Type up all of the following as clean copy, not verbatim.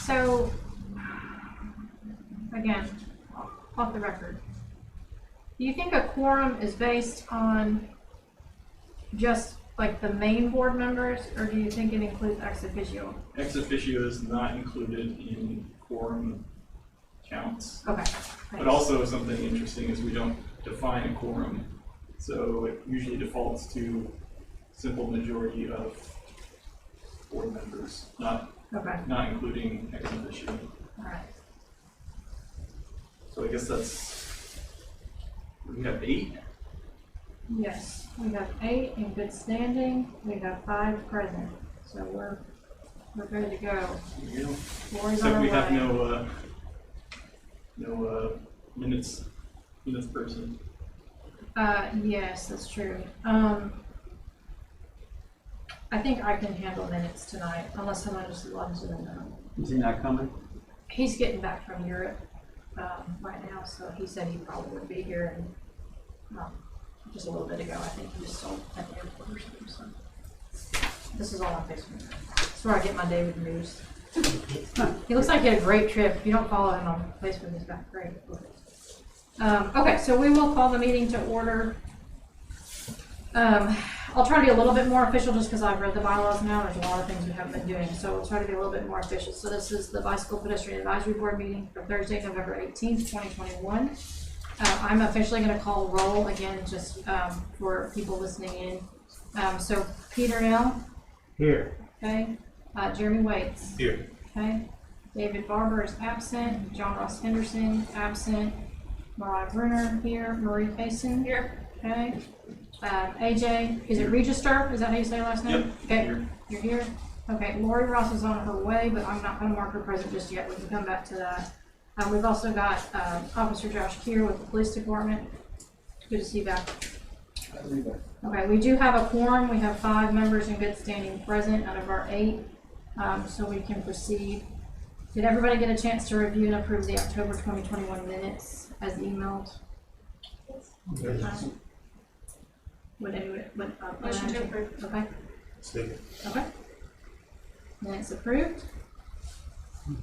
So, again, off the record, do you think a quorum is based on just like the main board members, or do you think it includes ex officio? Ex officio is not included in quorum counts. Okay. But also something interesting is we don't define a quorum, so it usually defaults to simple majority of board members, not including ex officio. All right. So I guess that's, we have 8. Yes, we have 8 in good standing. We have 5 present, so we're good to go. There you go. Lori's Except on we her have way. no minutes person. Yes, that's true. I think I can handle minutes tonight, unless someone just loves it. Is he not coming? He's getting back from Europe right now, so he said he probably would be here. And just a little bit ago, I think he just sold at the airport or something. So this is all on Facebook. That's where I get my David news. He looks like he had a great trip. If you don't follow him on Facebook, he's got great. Okay, so we will call the meeting to order. I'll try to be a little bit more official just because I've read the bylaws now. There's a lot of things we haven't been doing, so we'll try to be a little bit more official. So this is the Bicycle Pedestrian Advisory Board meeting for Thursday, November 18th, 2021. I'm officially going to call roll again, just for people listening in. So Peter L. Here. Okay. Jeremy Waits. Here. Okay. David Barber is absent. John Ross Henderson absent. Mariah Bruner here. Marie Payson here. Okay. AJ, is it Register? Is that how you say your last name? Yep. Okay. Here. You're here. Okay. Lori Ross is on her way, but I'm not going to mark her present just yet. We can come back to that. We've also got Officer Josh Keir with the police department. Good to see you back. Okay, we do have a quorum. We have 5 members in good standing present out of our 8, so we can proceed. Did everybody get a chance to review and approve the October 2021 minutes as emailed? Yes. Motion to approve. Okay. Second. Okay. Minutes approved.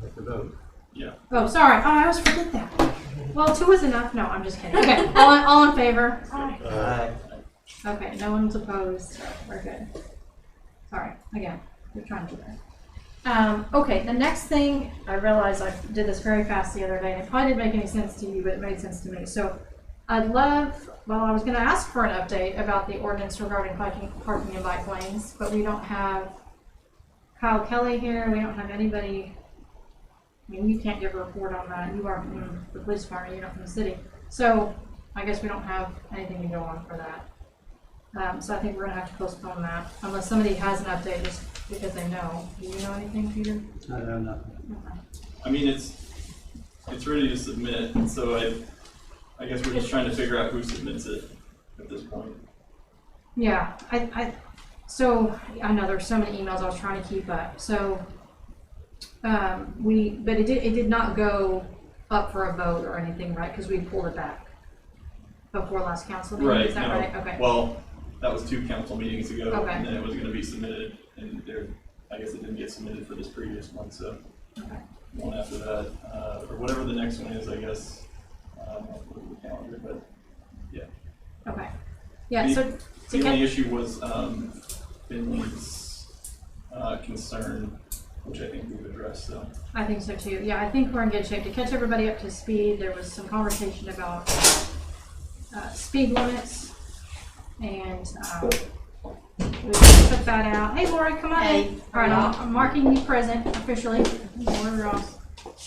Take the vote. Yeah. Oh, sorry. Oh, I always forget that. Well, 2 is enough. No, I'm just kidding. Okay. All in favor? Aye. Okay. No one's opposed. So we're good. Sorry. Again, we're trying to do that. Okay. The next thing, I realized I did this very fast the other day, and it probably didn't make any sense to you, but it made sense to me. So I'd love, well, I was going to ask for an update about the ordinance regarding parking and bike lanes, but we don't have Kyle Kelly here. We don't have anybody. I mean, you can't give a report on that. You are from the police department, you're not from the city. So I guess we don't have anything to go on for that. So I think we're going to have to postpone that unless somebody has an update just because they know. Do you know anything, Peter? I know nothing. Okay. I mean, it's ready to submit, so I guess we're just trying to figure out who submits it at this point. Yeah, so I know there's so many emails I was trying to keep up. So but it did not go up for a vote or anything, right? Because we pulled it back before last council meeting. Right. Is that right? Okay. Well, that was 2 council meetings ago, Okay. and then it was going to be submitted, and I guess it didn't get submitted for this previous one, so Okay. one after that, or whatever the next one is, I guess. I'll put it in the calendar, but yeah. Okay. Yeah. So The only issue was Finley's concern, which I think we've addressed. So I think so too. Yeah, I think we're in good shape. To catch everybody up to speed, there was some conversation about speed limits, and we took that out. Hey, Lori, come on in. All right, I'm marking you present officially. Lori Ross.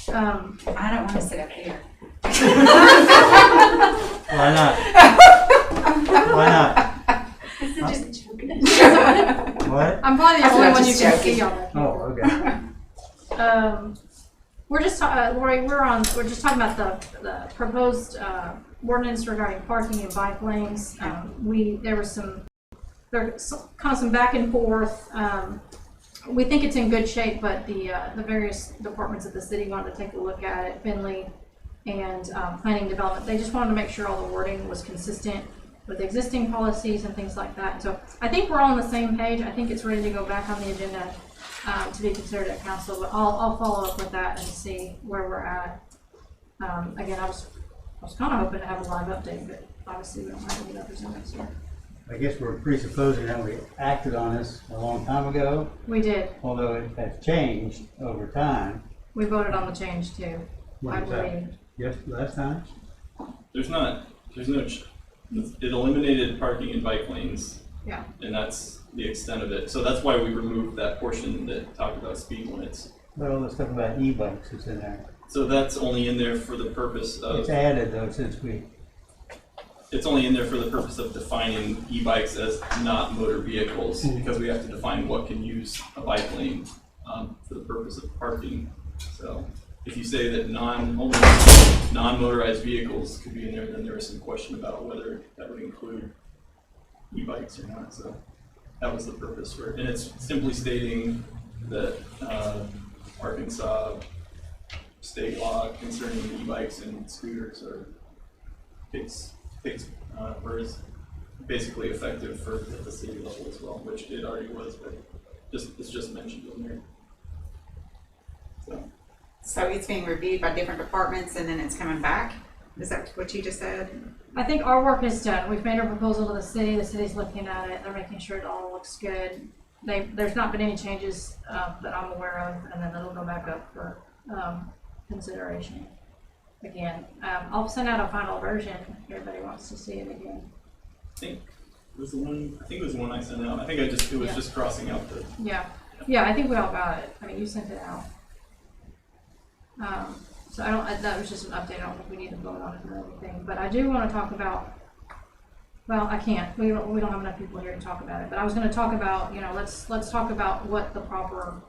I don't want to sit up here. Why not? Why not? This is just joking. What? I'm probably the I'm only one you just can joking. see on that. Oh, okay. We're just Lori. We're just talking about the proposed ordinance regarding parking and bike lanes. There was kind of some back and forth. We think it's in good shape, but the various departments of the city wanted to take a look at it. Finley and planning development. They just wanted to make sure all the wording was consistent with existing policies and things like that. And so I think we're all on the same page. I think it's ready to go back on the agenda to be considered at council, but I'll follow up with that and see where we're at. Again, I was kind of hoping to have a live update, but obviously we don't have any representatives here. I guess we're presupposing that we acted on this a long time ago, We did. although it has changed over time. We voted on the change too, I When was that? believe. Yes, last time? There's no, it eliminated parking in bike lanes. Yeah. And that's the extent of it. So that's why we removed that portion that talked about speed limits. But all the stuff about e-bikes is in there. So that's only in there for the purpose It's of, added though since we, it's only in there for the purpose of defining e-bikes as not motor vehicles, because we have to define what can use a bike lane for the purpose of parking. So if you say that only non-motorized vehicles could be in there, then there is some question about whether that would include e-bikes or not. So that was the purpose for it. And it's simply stating that Arkansas state law concerning e-bikes and scooters is basically effective for at the city level as well, which it already was, but it's just mentioned in there. So it's being reviewed by different departments and then it's coming back? Is that what you just said? I think our work is done. We've made our proposal to the city's looking at it, they're making sure it all looks good. There's not been any changes that I'm aware of, and then it'll go back up for consideration again. I'll send out a final version if everybody wants to see it again. I think it was the one I sent out. I think it was just crossing out the. Yeah, I think we all got it. I mean, you sent it out. So that was just an update. I don't think we need to vote on it or anything, but I do want to talk about, well, I can't, we don't have enough people here to talk about it, but I was going to talk about, let's talk about what the proper,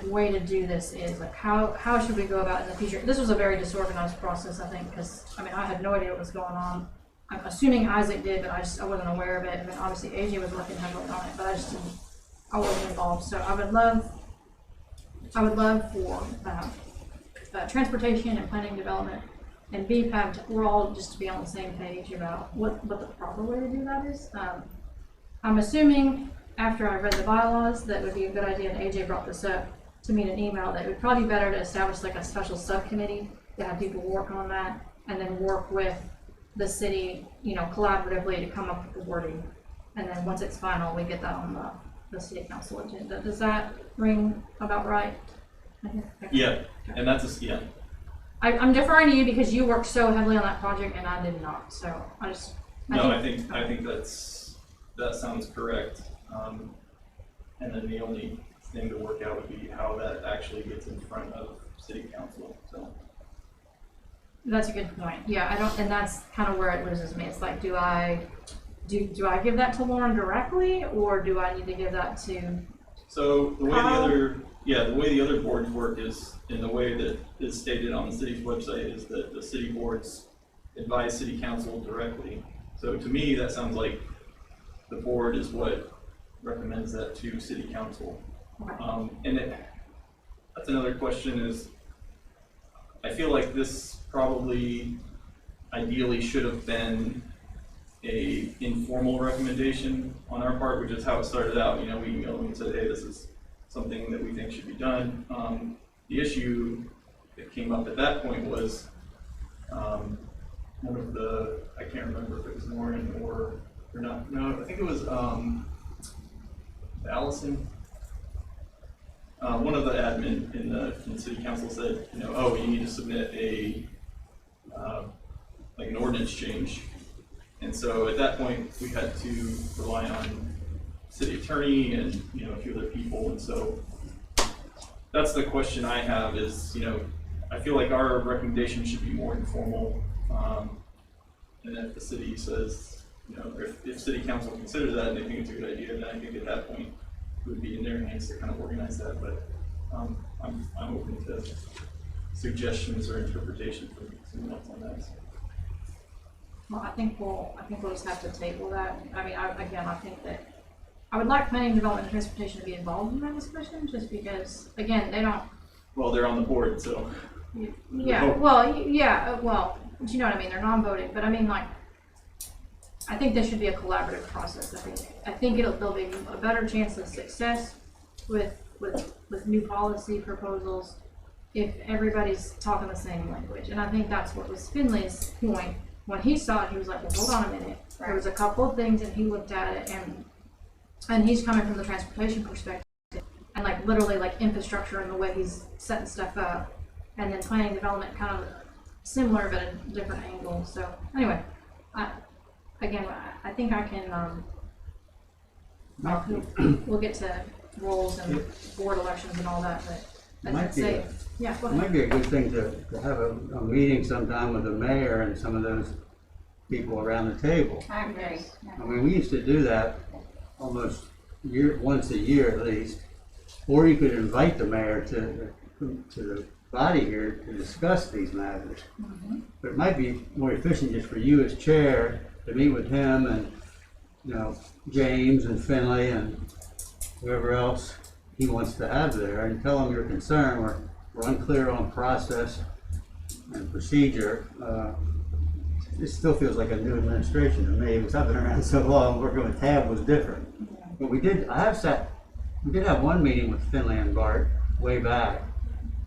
way to do this is. Like, how should we go about it in the future? This was a very disorganized process, I think, because, I had no idea what was going on. I'm assuming Isaac did, but I wasn't aware of it. I mean, obviously AJ was working heavily on it, but I wasn't involved. So I would love for transportation and planning development and BPAB, we're all just to be on the same page about what the proper way to do that is. I'm assuming after I read the bylaws that would be a good idea, and AJ brought this up to me in an email, that it would probably be better to establish like a special subcommittee to have people work on that and then work with the city, collaboratively to come up with the wording. And then once it's final, we get that on the city council agenda. Does that ring about right? Yeah, and I'm deferring to you because you worked so heavily on that project and I did not. So I think that sounds correct. And then the only thing to work out would be how that actually gets in front of city council. So that's a good point. Yeah, and that's kind of where it loses me. It's like, do I give that to Lauren directly, or do I need to give that to? So the way the other boards work is, in the way that is stated on the city's website, is that the city boards advise city council directly. So to me, that sounds like the board is what recommends that to city council. Okay. That's another question is, I feel like this probably ideally should have been a informal recommendation on our part, which is how it started out. We emailed them and said, hey, this is something that we think should be done. The issue that came up at that point was one of the, I can't remember if it was Lauren or not. No, I think it was Allison. One of the admin in the city council said, you need to submit an ordinance change. And so at that point, we had to rely on city attorney and a few other people. And so that's the question I have is, I feel like our recommendation should be more informal. And if the city says, if city council considers that and they think it's a good idea, then I think at that point it would be in their hands to kind of organize that. But I'm open to suggestions or interpretation from someone else on that. Well, I think we'll just have to table that. I think that I would like planning, development, and transportation to be involved in that discussion, just because, again, Well, they're on the board, so. Yeah, well, yeah, well, but you know what I mean, they're non-voting, but I mean, like, I think this should be a collaborative process. I think there'll be a better chance of success with new policy proposals if everybody's talking the same language. And I think that's what was Finley's point. When he saw it, he was like, well, hold on a minute. Right. There was a couple of things, and he looked at it, and he's coming from the transportation perspective, and like literally like infrastructure and the way he's setting stuff up, and then planning development kind of similar but a different angle. So anyway, I think I can, we'll get to roles and board elections and all that, but I'd say, yeah, go It ahead. might be a good thing to have a meeting sometime with the mayor and some of those people around the table. I agree. I mean, we used to do that almost once a year at least. Or you could invite the mayor to the body here to discuss these matters. Mm-hmm. But it might be more efficient just for you as chair to meet with him and, you know, James and Finley and whoever else he wants to have there, and tell him your concern. We're unclear on process and procedure. It still feels like a new administration to me, because I've been around so long. Working with Tab was different. But we did have one meeting with Finley and Bart way back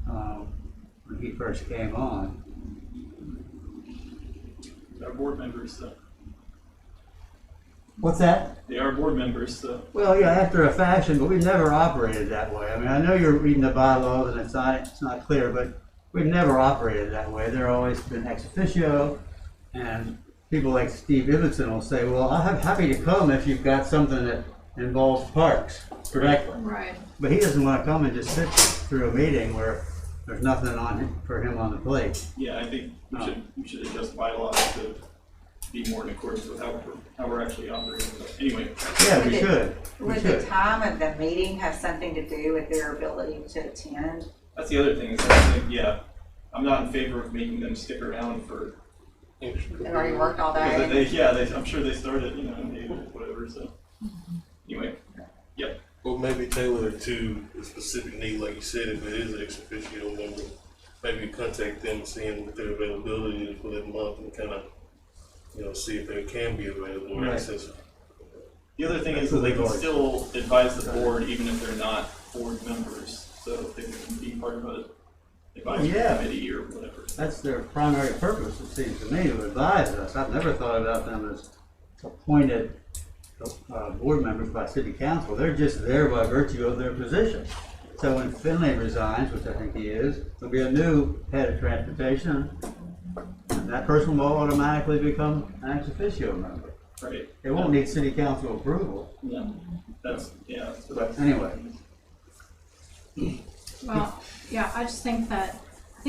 when he first came on. Our board members, so. What's that? They are board members, so. Well, yeah, after a fashion, but we've never operated that way. I mean, I know you're reading the bylaws and it's not clear, but we've never operated that way. They're always been ex officio, and people like Steve Ibbotson will say, well, I'm happy to come if you've got something that involves parks directly. Right. But he doesn't want to come and just sit through a meeting where there's nothing for him on the plate. Yeah, I think we should adjust bylaws to be more in accordance with how we're actually operating. But anyway. Yeah, we should. Would the time of the meeting have something to do with their ability to attend? That's the other thing, is I think, yeah, I'm not in favor of making them stick around for. They've already worked all Because day. I'm sure they started, maybe whatever, so. Anyway, yep. Or maybe tailor it to a specific need, like you said, if it is an ex officio member, maybe contact them, seeing what their availability is for that month, and kind of, see if they can be available or Right. accessible. The other thing is that they can still advise the board even if they're not board members, so they can be part of a advisory committee or whatever. That's their primary purpose, it seems to me, to advise us. I've never thought about them as appointed board members by city council. They're just there by virtue of their position. So when Finley resigns, which I think he is, there'll be a new head of transportation, and that person will automatically become an ex officio member. Right. It won't need city council approval. Yeah, that's what But anyway, Well, yeah, I think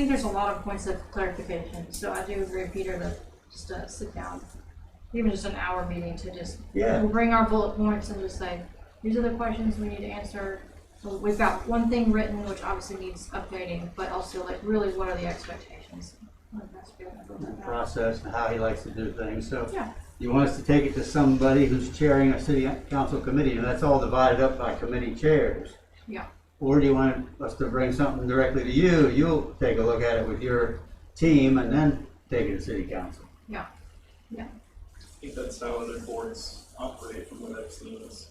there's a lot of points of clarification. So I do agree, Peter, that just sit down, even just an hour meeting to just we'll bring our bullet points and just say, these are the questions we need to answer. So we've got one thing written, which obviously needs updating, but also like really what are the expectations? That's good. the process and how he likes to do things. So Yeah. you want us to take it to somebody who's chairing a city council committee, and that's all divided up by committee chairs. Yeah. Or do you want us to bring something directly to you? You'll take a look at it with your team and then take it to city council. Yeah. Yeah. I think that's how other boards operate from what I've seen is,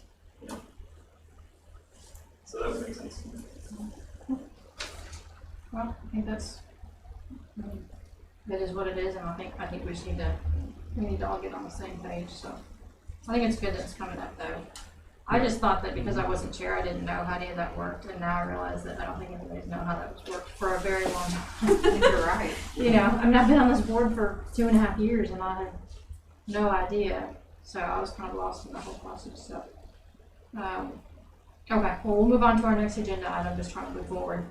so that would make sense to me. Well, I think that is what it is, and I think we just need to all get on the same page. So I think it's good that it's coming up though. I just thought that because I wasn't chair, I didn't know how any of that worked, and now I realize that I don't think anybody's known how that was worked for a very long time. I think you're right. I mean, I've been on this board for 2.5 years, and I had no idea, so I was kind of lost in the whole process. So, okay, well, we'll move on to our next agenda item. Just trying to move forward.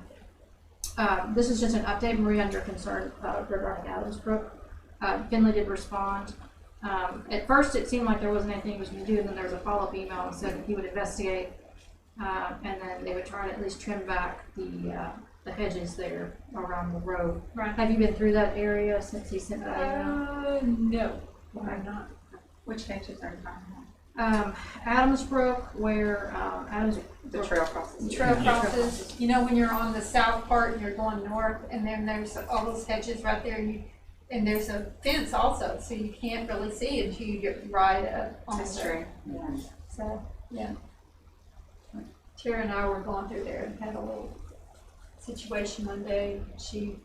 This is just an update, Maria, on your concern regarding Adams Brook. Finley did respond. At first, it seemed like there wasn't anything he was going to do, and then there was a follow-up email and said he would investigate, and then they would try to at least trim back the hedges there around the road. Right. Have you been through that area since he sent that email? No, I'm not. Which hedges are you talking Adams Brook, where, The trail crosses. Trail crosses, you know, when you're on the south part and you're going north, and then there's all those hedges right there, and there's a fence also, so you can't really see until you get right up on That's the. true. Yeah. So, yeah. Tara and I were going through there and had a little situation one day. She's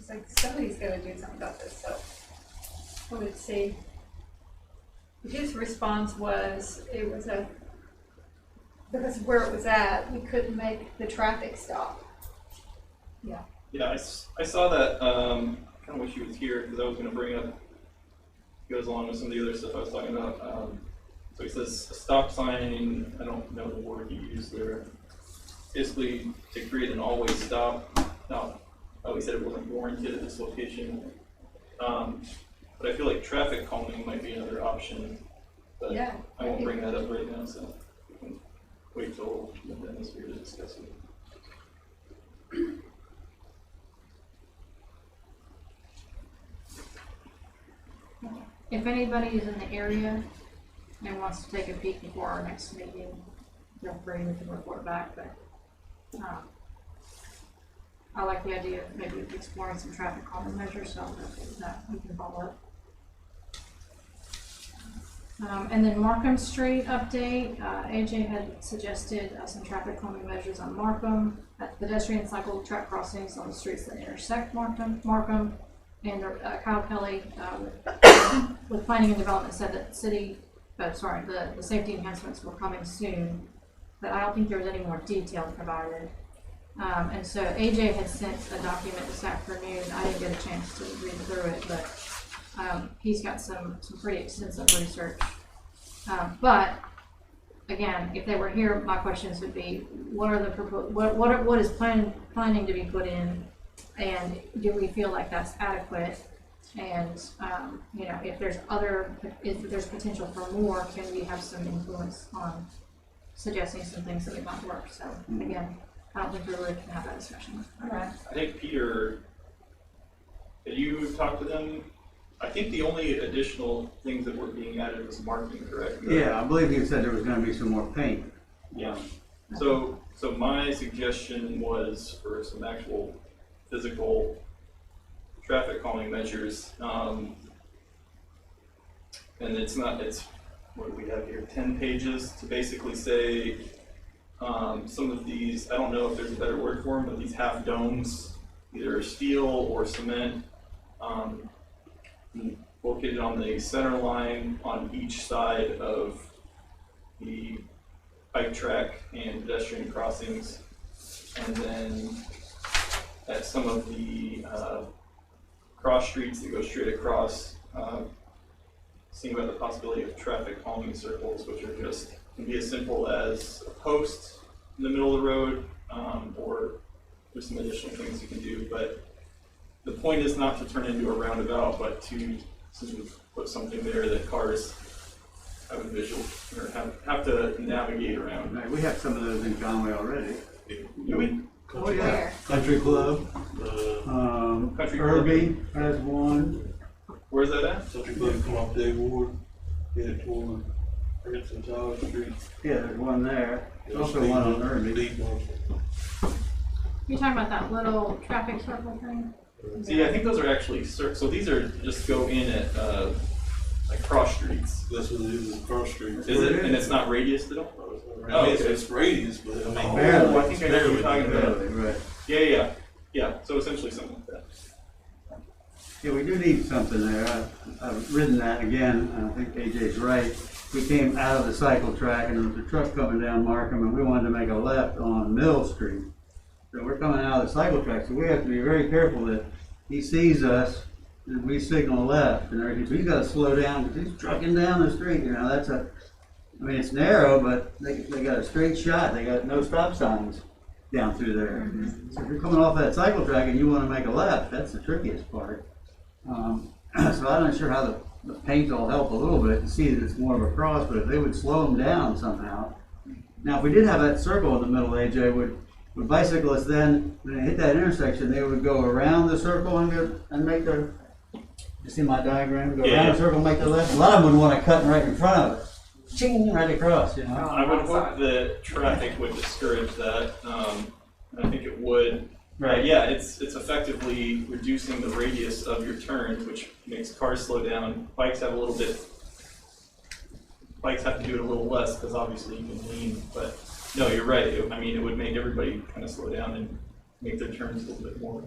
like, somebody's gotta do something about this, so we would see. His response was, because where it was at, we couldn't make the traffic stop. Yeah, I saw that. Kind of wish he was here because I was going to bring up. Goes along with some of the other stuff I was talking about. So he says a stop sign. I don't know the word he used there. Basically, to create an always stop. Now, he said it wasn't warranted at this location. But I feel like traffic calming might be another option. But Yeah. I won't bring that up right now, so we can wait till Dennis is here to discuss it. if anybody is in the area and wants to take a peek before our next meeting, feel free to report back, but, I like the idea of maybe exploring some traffic calming measures, so that we can follow up. And then Markham Street update, AJ had suggested some traffic calming measures on Markham, at pedestrian cycle track crossings on the streets that intersect Markham, and Kyle Kelly with planning and development said that the safety enhancements were coming soon, but I don't think there was any more detail provided. And so AJ had sent a document this afternoon. I didn't get a chance to read through it, but he's got some pretty extensive research. But again, if they were here, my questions would be: what are the what is planning to be put in, and do we feel like that's adequate? And if there's potential for more, can we have some influence on suggesting some things that might work? So again, I don't think we really can have that discussion. Right. I think Peter, did you talk to them? I think the only additional things that were being added was marking, correct? Yeah, I believe you said there was gonna be some more paint. Yeah. So my suggestion was for some actual physical traffic calming measures. And it's what do we have here? 10 pages to basically say some of these, I don't know if there's a better word for them, but these half domes, either steel or cement, located on the center line on each side of the bike track and pedestrian crossings, and then at some of the cross streets that go straight across, seeing about the possibility of traffic calming circles, which are can be as simple as a post in the middle of the road, or there's some additional things you can do. But the point is not to turn into a roundabout, but to put something there that cars have a visual or have to navigate around. Right, we have some of those in Conway already. Do we? Oh, yeah. Where? Country Club, Country Club. Irby has one. Where's that at? Country Club come off Day Ward, headed toward Prince and Tower Street. Yeah, there's one there. There's also one on Irby. Deep one. You're talking about that little traffic circle thing? See, I think those are actually so these are just go in at like cross streets. That's what it is, cross street. Is it? And it's not radius at all? I mean, it's radius, but I mean. Barely. I think I know what you're talking about. Right. Yeah. So essentially something like that. Yeah, we do need something there. I've ridden that again, and I think AJ's right. We came out of the cycle track and there was a truck coming down Markham and we wanted to make a left on Mill Street. So we're coming out of the cycle track, so we have to be very careful that he sees us and we signal left and everything. So he's got to slow down because he's trucking down the street. It's narrow, but they got a straight shot. They got no stop signs down through there. So if you're coming off that cycle track and you want to make a left, that's the trickiest part. So I'm not sure how the paint will help a little bit to see that it's more of a cross, but if they would slow them down somehow. Now, if we did have that circle in the middle, AJ, would bicyclists then, when they hit that intersection, they would go around the circle and make their, you see my diagram? Go around the circle and make the left. A lot of them would want to cut right in front of it. ching, right across, you know? I would hope that traffic would discourage that. I think it would. Yeah, it's effectively reducing the radius of your turns, which makes cars slow down. Bikes have to do it a little less because obviously you can lean. But no, you're right. It would make everybody kind of slow down and make their turns a little bit more.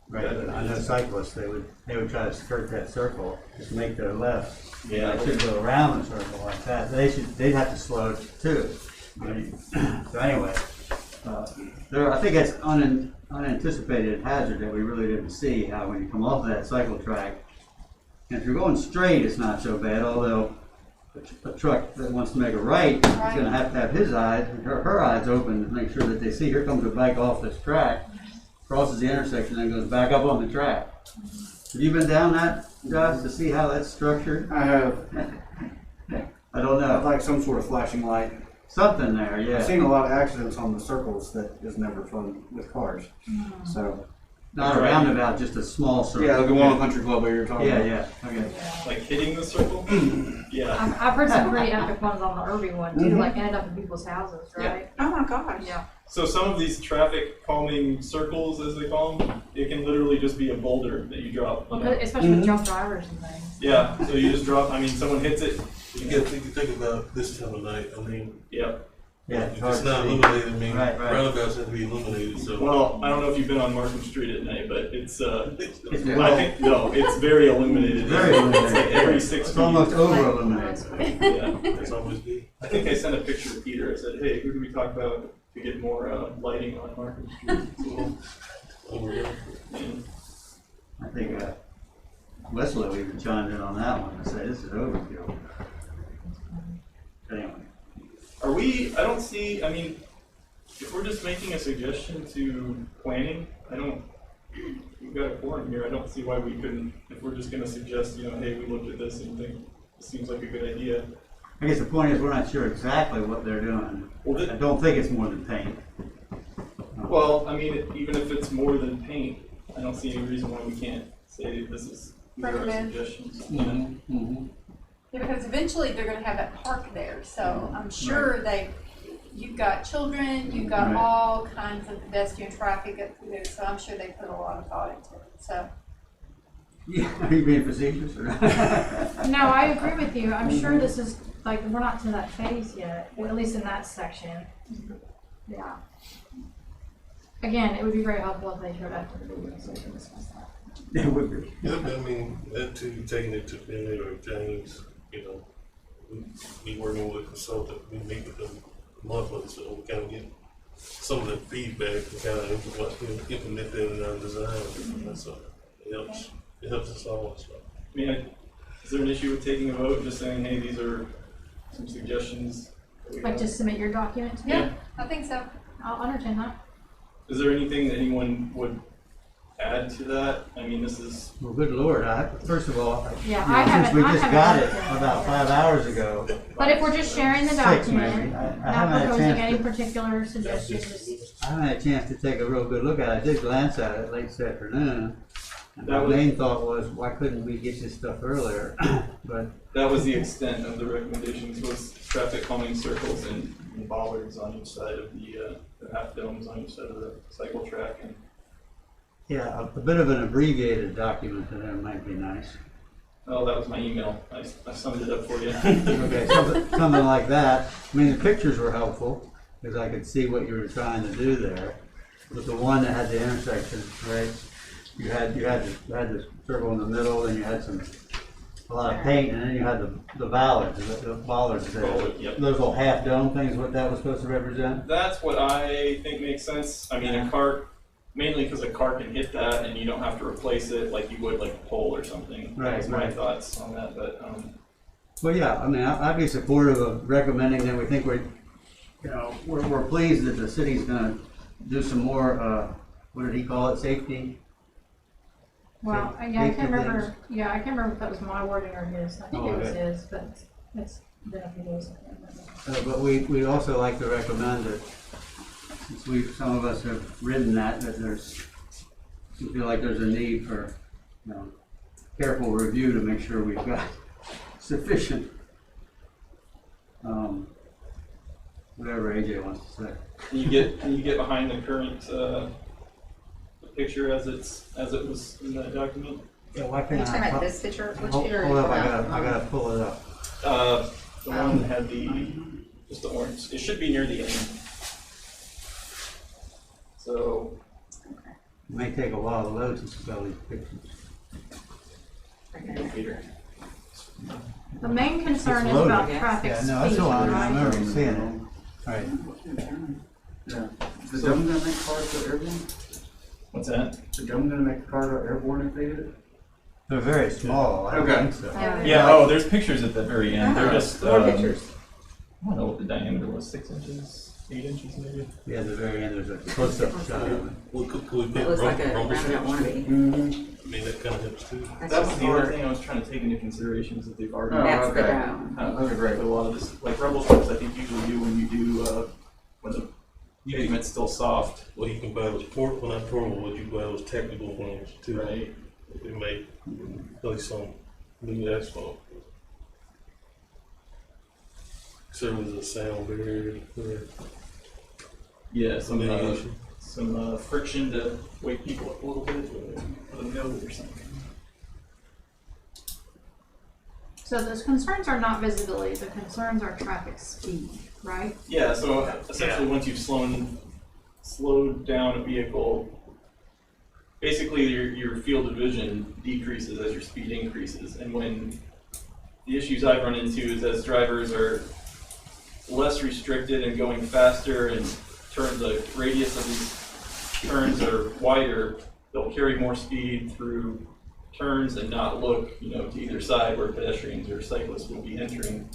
Right, but I know cyclists, they would try to skirt that circle, just make their left. Yeah. They should go around the circle like that. They'd have to slow it too. So anyway, I think that's unanticipated hazard that we really didn't see, how when you come off of that cycle track, and if you're going straight, it's not so bad, although a truck that wants to make a right is going to have his eyes, her eyes open to make sure that they see, here comes a bike off this track, crosses the intersection, and goes back up on the track. Have you been down that, Josh, to see how that's structured? I have I don't know. like some sort of flashing light. Something there, yeah. I've seen a lot of accidents on the circles that is never fun with cars. So Not a roundabout, just a small circle. yeah, like the one on Country Club where you're talking about. Yeah, okay. Like hitting the circle? Yeah. I've heard some pretty epic ones on the Irby one too, like ended up in people's houses, right? Oh my gosh. Yeah. So some of these traffic calming circles, as they call them, it can literally just be a boulder that you drop. You know? Especially with drunk drivers and things. Yeah, so you just drop, someone hits it. You got to think about this time of night. Yeah. Yeah, If it's not illuminated, Right. roundabouts have to be illuminated, so. Well, I don't know if you've been on Markham Street at night, but it's It's I think, no, it's very illuminated. Very illuminated. It's like every 6 It's feet. almost over illuminated. Yeah. That's always be. I think I sent a picture to Peter. I said, hey, who do we talk about to get more lighting on Markham Street? So, and I think Westlow even chimed in on that one and said, this is overkill. Anyway. Are we, I don't see, if we're just making a suggestion to planning, we've got a quorum here, I don't see why we couldn't, if we're just gonna suggest, hey, we looked at this and think it seems like a good idea. I guess the point is, we're not sure exactly what they're doing. Well, I don't think it's more than paint. Well, even if it's more than paint, I don't see any reason why we can't say these are our Recommend. suggestions. Mm-hmm. Yeah, because eventually they're gonna have that park there, so I'm sure you've got children, you've got Right. all kinds of pedestrian traffic up through there, so I'm sure they put a lot of thought into it, so. Yeah, are you being facetious or not? No, I agree with you. I'm sure this is, we're not to that phase yet, at least in that section. Yeah. Again, it would be very helpful if they showed up to the meeting so we can discuss that. It would be. Yeah, that too, taking it to Finley or James, we working with a consultant, we meet with them monthly, so we kind of get some of the feedback and kind of implement that in our design. So it helps us all. So. Is there an issue with taking a vote, just saying, hey, these are some suggestions? that we have? Just submit your document? Yeah, I think so. I'll entertain that. Is there anything that anyone would add to that? This is, Well, good Lord, first of all, Yeah, since we just got it looked at about 5 hours ago. But if we're just sharing the 6 document, maybe. I not haven't had a proposing any chance to, particular suggestions, I haven't had a chance to take a real good look at it. I did glance at it late this afternoon. And That my was- main thought was, why couldn't we get this stuff earlier? But that was the extent of the recommendations, was traffic calming circles and bollards on each side of the half domes on each side of the cycle track. And yeah, a bit of an abbreviated document to them might be nice. oh, that was my email. I summed it up for you. Okay, something like that. The pictures were helpful because I could see what you were trying to do there. With the one that had the intersection, right? You had the circle in the middle, then you had a lot of paint, and then you had the bollards. Bollard, yep. Those little half dome things. What that was supposed to represent? That's what I think makes sense. A car, mainly because a car can hit that and you don't have to replace it like you would like a pole or something. Right, That's my right. thoughts on that. But Well, yeah. I'd be supportive of recommending that. We think we're pleased that the city's going to do some more. What did he call it? Safety. well, I can't remember, I can't remember if that was my wording or his. I think it was his, but it's been a few days. I can't remember. But we also like to recommend that, since some of us have ridden that we feel like there's a need for, careful review to make sure we've got sufficient Whatever AJ wants to say. Can you get behind the current the picture as it was in that document? Yeah, why Are can't you talking I? about this picture? Which Hold picture are you hold up, talking I about? gotta pull it up. The one that had just the orange. It should be near the end. So It may take a while to load to spell these pictures. Peter. The main concern It's is about loaded. traffic Yeah, speed, no, that's the one, I right? remember seeing it. Right. Yeah. Is the government gonna make cars go airborne? What's that? Is the government gonna make the cars go airborne if they did it? They're very small, I don't Okay. think so. Yeah. Oh, there's pictures at the very end. They're just More pictures. I don't know what the diameter was. 6 inches, 8 inches maybe. Yeah, at the very end, there's a close-up shot of it. Well, could we put It looks like a rumble roundabout strips? wannabe. I mean, that kind of helps too. That's That was just the other hard. thing I was trying to take into consideration is that they've already Oh, That's the okay. dome. Okay, great. a lot of this, like rumble strips, I think usually do when you do when the pavement's still soft. Well, you can buy those portable, not portable, but you buy those technical ones too. Right. They may place on new asphalt. Serve as a sound barrier for Yeah, some mitigation. friction to wake people up a little bit with a note or something. So those concerns are not visibility, the concerns are traffic speed, right? Yeah, so essentially once you've slowed down a vehicle, basically your field of vision decreases as your speed increases. And when the issues I've run into is as drivers are less restricted and going faster and the radius of these turns are wider, they'll carry more speed through turns and not look, to either side where pedestrians or cyclists will be entering.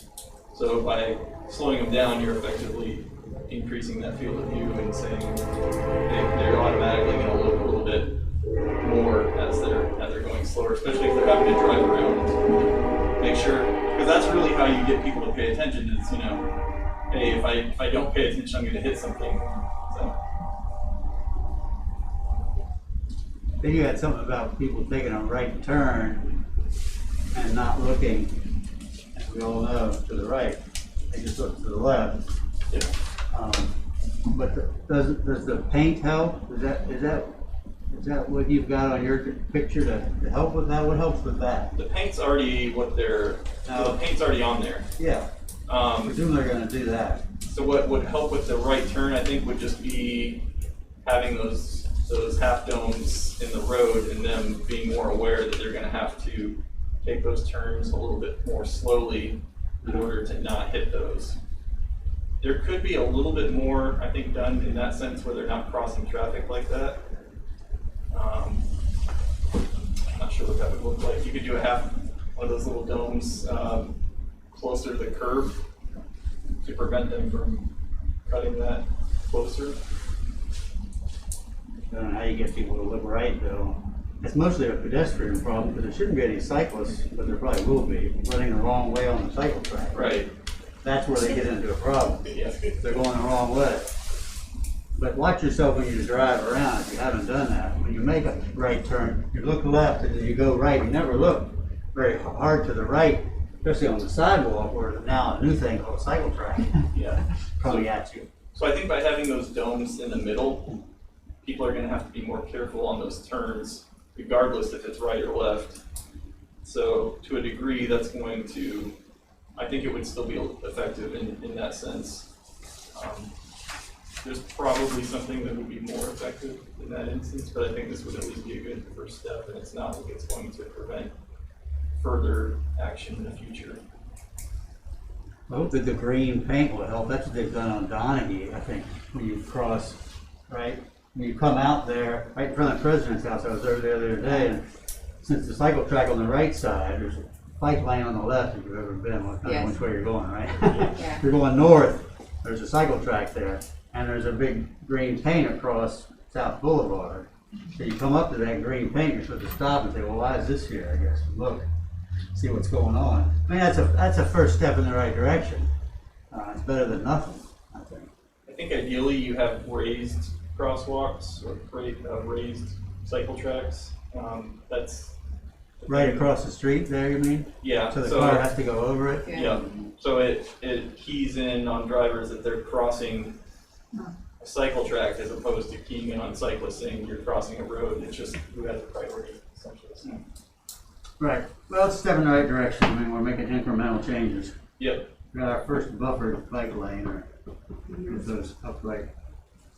So by slowing them down, you're effectively increasing that field of view and saying they're automatically going to look a little bit more as they're going slower, especially if they're having to drive around. Make sure, because that's really how you get people to pay attention. Is hey, if I don't pay attention, I'm going to hit something. So. Then you had something about people taking a right turn and not looking, as we all know, to the right. They just look to the left. Yeah. But does the paint help? Is that what you've got on your picture to help with that? What helps with that? The paint's already the paint's already on there. Yeah, presume they're gonna do that. So what would help with the right turn, I think, would just be having those half domes in the road and them being more aware that they're going to have to take those turns a little bit more slowly in order to not hit those. There could be a little bit more, I think, done in that sense where they're not crossing traffic like that. I'm not sure what that would look like. You could do one of those little domes closer to the curb to prevent them from cutting that closer. I don't know how you get people to look right though. It's mostly a pedestrian problem because there shouldn't be any cyclists, but there probably will be, running the wrong way on the cycle track. Right. That's where they get into a problem. Yeah. They're going the wrong way. But watch yourself when you drive around if you haven't done that. When you make a right turn, you look left and then you go right. You never look very hard to the right, especially on the sidewalk where now a new thing called a cycle track Yeah. probably at you. So I think by having those domes in the middle, people are going to have to be more careful on those turns, regardless if it's right or left. So to a degree, that's going to, I think it would still be effective in that sense. There's probably something that would be more effective in that instance, but I think this would at least be a good first step, and it's not like it's going to prevent further action in the future. I hope that the green paint will help. That's what they've done on Donaghy, I think, when you cross, right? When you come out there, right in front of the president's house, I was over there the other day, and since the cycle track on the right side, there's a bike lane on the left if you've ever been, Yes. which way you're going, right? Yeah. You're going north, there's a cycle track there, and there's a big green paint across South Boulevard. So you come up to that green paint, you're supposed to stop and say, well, why is this here, I guess, look, see what's going on. I mean, that's a first step in the right direction. It's better than nothing, I think. I think ideally you have raised crosswalks or raised cycle tracks. That's Right across the street there, you mean? Yeah, So the car has to go over it? yeah, so it keys in on drivers that they're crossing a cycle track as opposed to keying in on cyclists saying you're crossing a road. It's just who has the priority, essentially. So. Right. Well, it's a step in the right direction. I mean, we're making incremental changes. Yep. We got our first buffered bike lane or with those upright.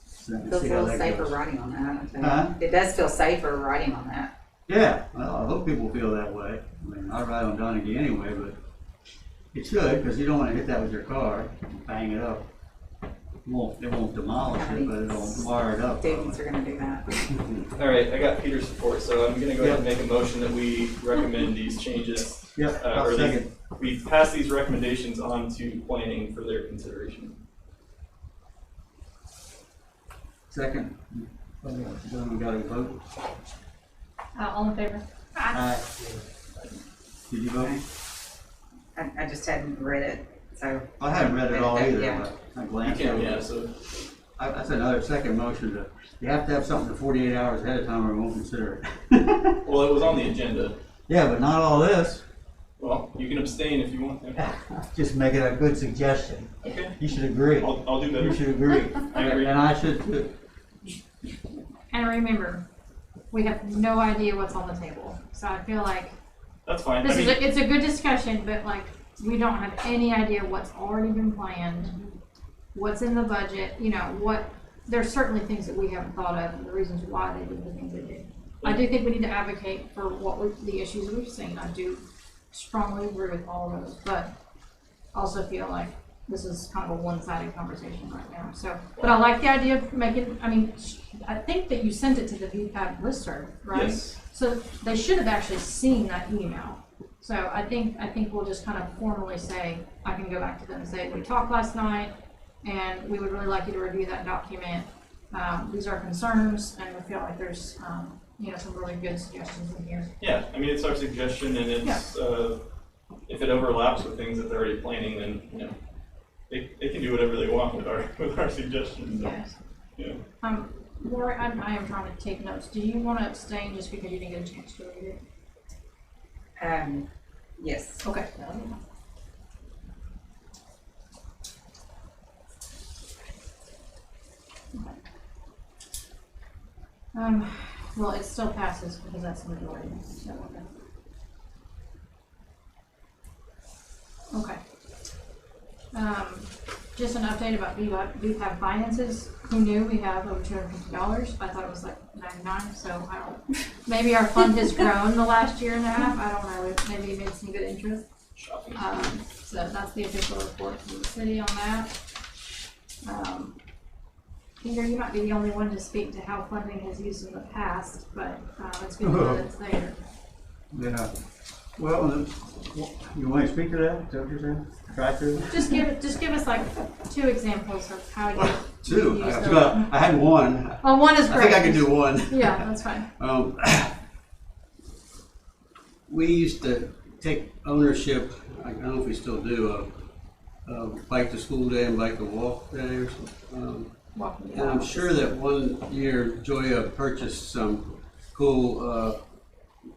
So Feels a see how little that safer goes. riding on that, I think. Huh? It does feel safer riding on that. Yeah, well, I hope people feel that way. I mean, I ride on Donaghy anyway, but it should, because you don't want to hit that with your car, bang it up. It won't demolish it, but it'll wire it up. Students are gonna do that. All right, I got Peter's support, so I'm gonna go ahead and make a motion that we recommend these changes. Yep, or I'll second. we pass these recommendations on to planning for their consideration. Second. Then we got to vote. All in favor? Aye. Did you vote? I just hadn't read it, so. I haven't read it all either, Yeah. but I You glanced can, over yeah, it. so, That's another second motion to, you have to have something 48 hours ahead of time or we won't consider it. well, it was on the agenda. Yeah, but not all this. Well, you can abstain if you want to. Just make it a good suggestion. Okay. You should agree. I'll do better. You should agree. I agree. And I should too. And remember, we have no idea what's on the table. So I feel like That's fine. this I mean, it's a good discussion, but like we don't have any idea what's already been planned, what's in the budget, you know, there's certainly things that we haven't thought of and the reasons why they did the things they did. I do think we need to advocate for the issues we've seen. I do strongly agree with all of those, but also feel like this is kind of a one-sided conversation right now. So, but I like the idea of making, I mean, I think that you sent it to the VPAB listserv, right? Yes. So they should have actually seen that email. So I think we'll just kind of formally say, I can go back to them and say, we talked last night and we would really like you to review that document. These are concerns and we feel like there's, you know, some really good suggestions in here. Yeah, I mean, it's our suggestion and it's, if it overlaps with things that they're already planning, then, you know, they can do whatever they want with our suggestions. So, Yes. yeah. Lori, I am trying to take notes. Do you want to abstain just because you didn't get a chance to read it? Yes. Okay. Well, it still passes because that's the majority. So, okay. Just an update about VPAB finances. Who knew we have over $250? I thought it was like 99. So I don't. Maybe our fund has grown the last year and a half. I don't know. Maybe it made some good interest. Shocking. So that's the official report from the city on that. Peter, you might be the only one to speak to how funding has used in the past, but it's good to know that it's there. Yeah. Well, you want to speak to that? Is that what you're saying? Try to? Just give us like 2 examples of how you. Two. use I had one. Well, one is I great. think I can do one. Yeah, that's fine. We used to take ownership, I don't know if we still do, of bike to school day and bike to walk day or something. Walking And I'm sure that one year Joya purchased some cool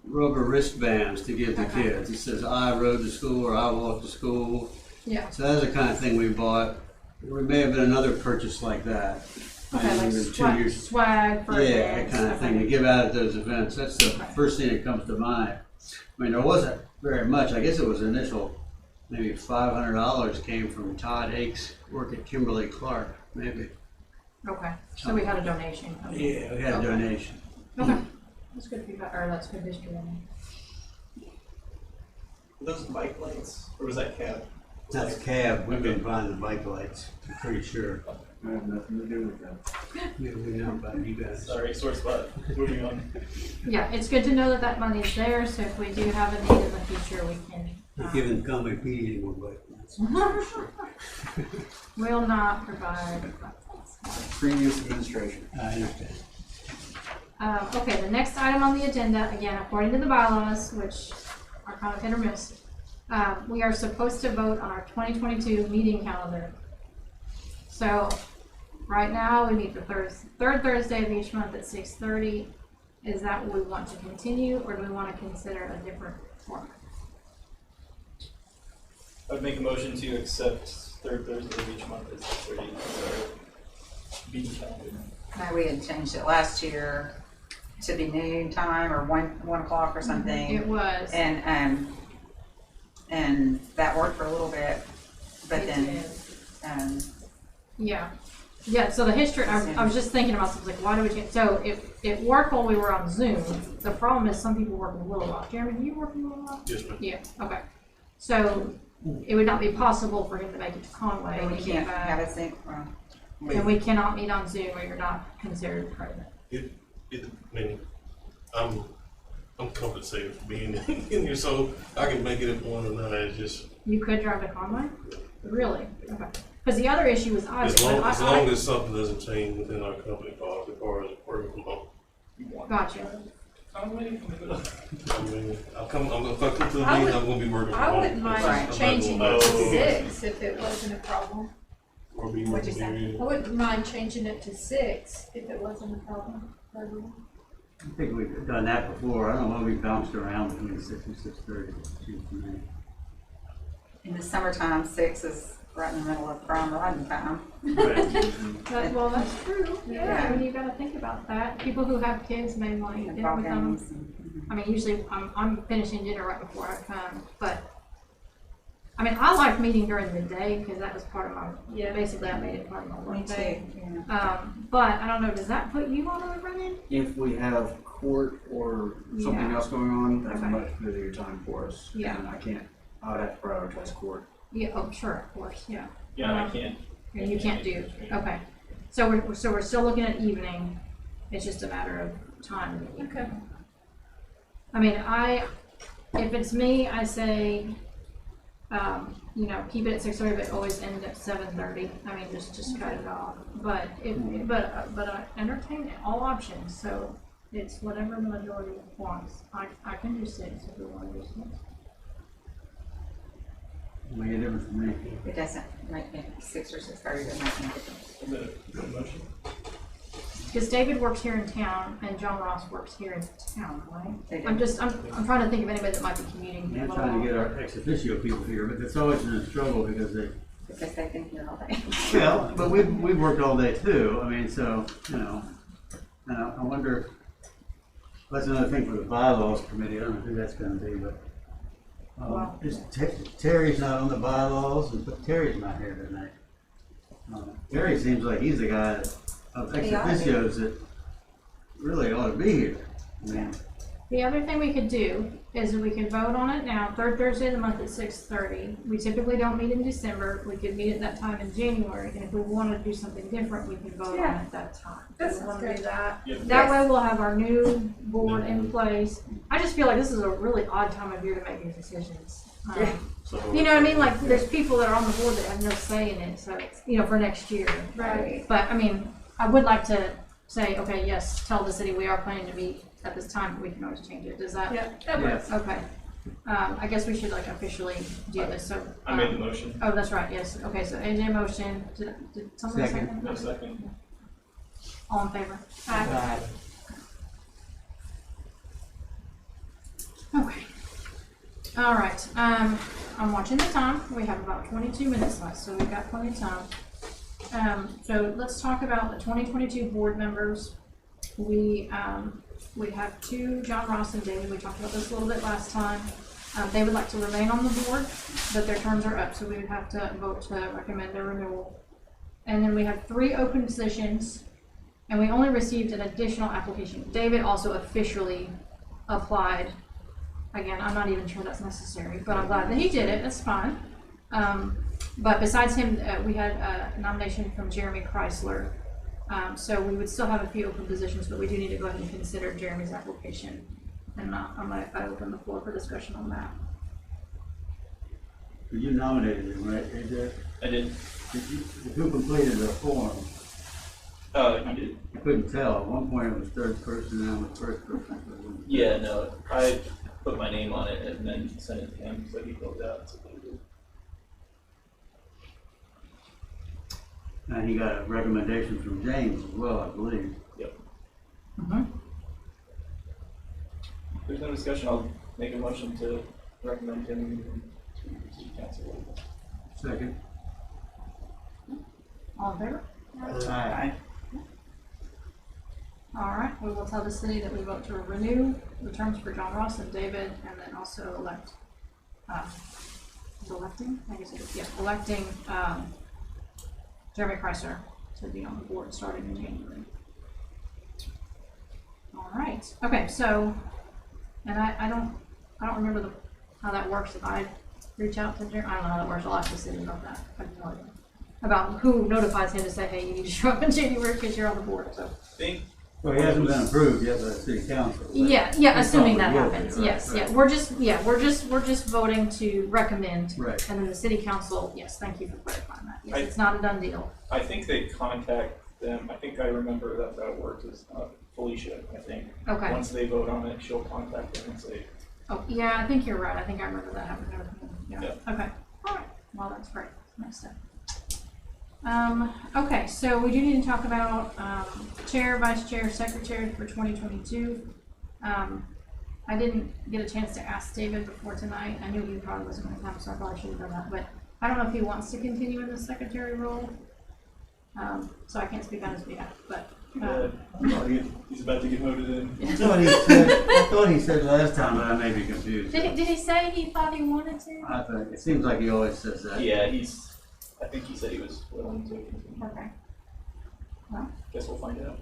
rubber wristbands to give the kids. It says, I rode to school or I walked to school. Yeah. So that's the kind of thing we bought. There may have been another purchase like that. Okay, like in 2 years. swag for Yeah, that kids. kind of thing to give out at those events. That's the first thing that comes to mind. I mean, there wasn't very much. I guess it was initial, maybe $500 came from Todd Hakes' work at Kimberly Clark, maybe. Okay, so we had a donation. Yeah, we had a donation. Okay, that's good feedback, or that's good history. Were those bike lights, or was that cab? That's cab. We've been buying the bike lights, I'm pretty sure. I have nothing to do with that. We know about you guys. Sorry, sore spot. Moving on. Yeah, it's good to know that that money is there, so if we do have a need in the future, we can. Not giving Conway PD any more bike lights. Will not provide. Previous administration. I understand. Okay, the next item on the agenda, again, according to the bylaws, which are kind of hit or miss, we are supposed to vote on our 2022 meeting calendar. So, right now, we meet the third Thursday of each month at 6:30, is that what we want to continue, or do we want to consider a different format? I'd make a motion to accept third Thursday of each month as the 30 meeting calendar. No, we had changed it last year to be noon time or 1 o'clock or something. It was. And that worked for a little bit, but It then, did. Yeah. Yeah, so the history, I was just thinking about something, like, why do we change? So it worked while we were on Zoom. The problem is some people work in Little Rock. Jeremy, do you work in Little Rock? Yes, ma'am. Yeah, okay. So it would not be possible for him to make it to Conway. we and can't get have back. a sync, well, And we cannot meet on Zoom, or you're not considered present. I mean, I'm compensated for being in here, so I can make it at 1 or 9. It's just You could drive to Conway? Really? Okay. Because the other issue was as long as something doesn't change within our company policy as far as working from home. Gotcha. Conway, I mean, if I come to the I meeting, would- I'm gonna be working from I home. wouldn't Right. mind I'm changing not it gonna to lie. 6 if it wasn't a problem. Or be What'd you working say? here. I wouldn't mind changing it to 6 if it wasn't a problem for everyone. I think we've done that before. I don't know, we bounced around between 6 and 6:30. in the summertime, 6 is right in the middle of prime riding time. Well, that's true. Yeah, Yeah. I mean, you gotta think about that. People who have kids may want to eat And dinner ball with them. games and- I mean, usually I'm finishing dinner right before I come, but I mean, I like meeting during the day because that was part of my, basically I made it part of my Me work too, day. yeah. But I don't know, does that put you on a running? If we have court or something Yeah. else going on, that's Okay. a much busier time for us. Yeah. And I would have to prioritize court. Yeah, oh, sure, of course, yeah. yeah, I can't. And you can't do, okay. So we're still looking at evening. It's just a matter of time. Okay. I mean, if it's me, I say, keep it at 6:30, but always end at 7:30. I mean, just cut it off. But I entertain all options, so it's whatever the majority wants. I can do 6 if we want to do 6. Make a difference for me. It doesn't make it 6 or 6:30, doesn't make any difference. Is that a motion? Because David works here in town and John Ross works here in town, They right? do. I'm trying to think of anybody that might be commuting. I'm trying to get our ex officio people here, but it's always been a struggle because Because they've been here all day. well, but we've worked all day too. I mean, so, I wonder, that's another thing for the bylaws committee. I don't know who that's gonna be, but Wow. Terry's not on the bylaws, but Terry's not here tonight. Terry seems like he's the guy of ex He ought to be. officios that really ought to be here. I mean, The other thing we could do is we could vote on it now, third Thursday of the month at 6:30. We typically don't meet in December. We could meet at that time in January, and if we wanted to do something different, we could vote on Yeah. it at that time. That Do we sounds want to good. do that? Yep. That way we'll have our new board in place. I just feel like this is a really odd time of year to make these decisions. So, You know what I mean? Like, there's people that are on the board that have no say in it, so, for next year. Right. But, I mean, I would like to say, okay, yes, tell the city we are planning to meet at this time, but we can always change it. Does that? Yeah, that works. Okay. I guess we should officially do this, so. I made the motion. Oh, that's right, yes. Okay, so AJ motion, did someone Second. No second? second. All in favor? Aye. Okay. All right, I'm watching the time. We have about 22 minutes left, so we've got plenty of time. So let's talk about the 2022 board members. We have 2, John Ross and David. We talked about this a little bit last time. They would like to remain on the board, but their terms are up, so we would have to vote to recommend their renewal. And then we have 3 open positions, and we only received an additional application. David also officially applied. Again, I'm not even sure that's necessary, but I'm glad that he did it. That's fine. But besides him, we had a nomination from Jeremy Chrysler. So we would still have a few open positions, but we do need to go ahead and consider Jeremy's application. And I open the floor for discussion on that. you nominated him, right, AJ? I did. Who completed the form? You did. I couldn't tell. At one point it was third person, now it's first person. Yeah, no, I put my name on it and then sent it to him, so he filled it out. So he did. And he got a recommendation from James as well, I believe. Yep. there's no discussion, I'll make a motion to recommend him to city council. Second. All in favor? Aye. All right, we will tell the city that we vote to renew the terms for John Ross and David, and then also electing Jeremy Chrysler to be on the board starting in January. All right, okay, so, and I don't remember how that works. If I reach out to Jeremy, I don't know how that works. I'll ask the city about that. I have no idea about who notifies him to say, hey, you need to show up in January because you're on the board. So. Well, he hasn't been approved yet by the city council. Yeah, assuming that probably will happens. be, right, Yes, right. yeah, we're just voting to recommend. Right. And then the city council, yes, thank you for clarifying that. Yes, I- it's not a done deal. I think they contact them, I think I remember that's how it works, is Felicia, I think. Okay. Once they vote on it, she'll contact them and say, Oh, yeah, I think you're right. I think I remember that happening. Yeah. Yeah. Okay. All right. Well, that's great. Next step. Okay, so we do need to talk about chair, vice chair, secretary for 2022. I didn't get a chance to ask David before tonight. I knew he probably wasn't going to come, so I probably should have done that. But I don't know if he wants to continue in the secretary role. So I can't speak on his behalf. But he's about to get voted in. I thought he said last time, but I may be confused. did he say he thought he wanted to? I thought, it seems like he always says that. Yeah, I think he said he was willing to continue. Okay. Well. Guess we'll find out.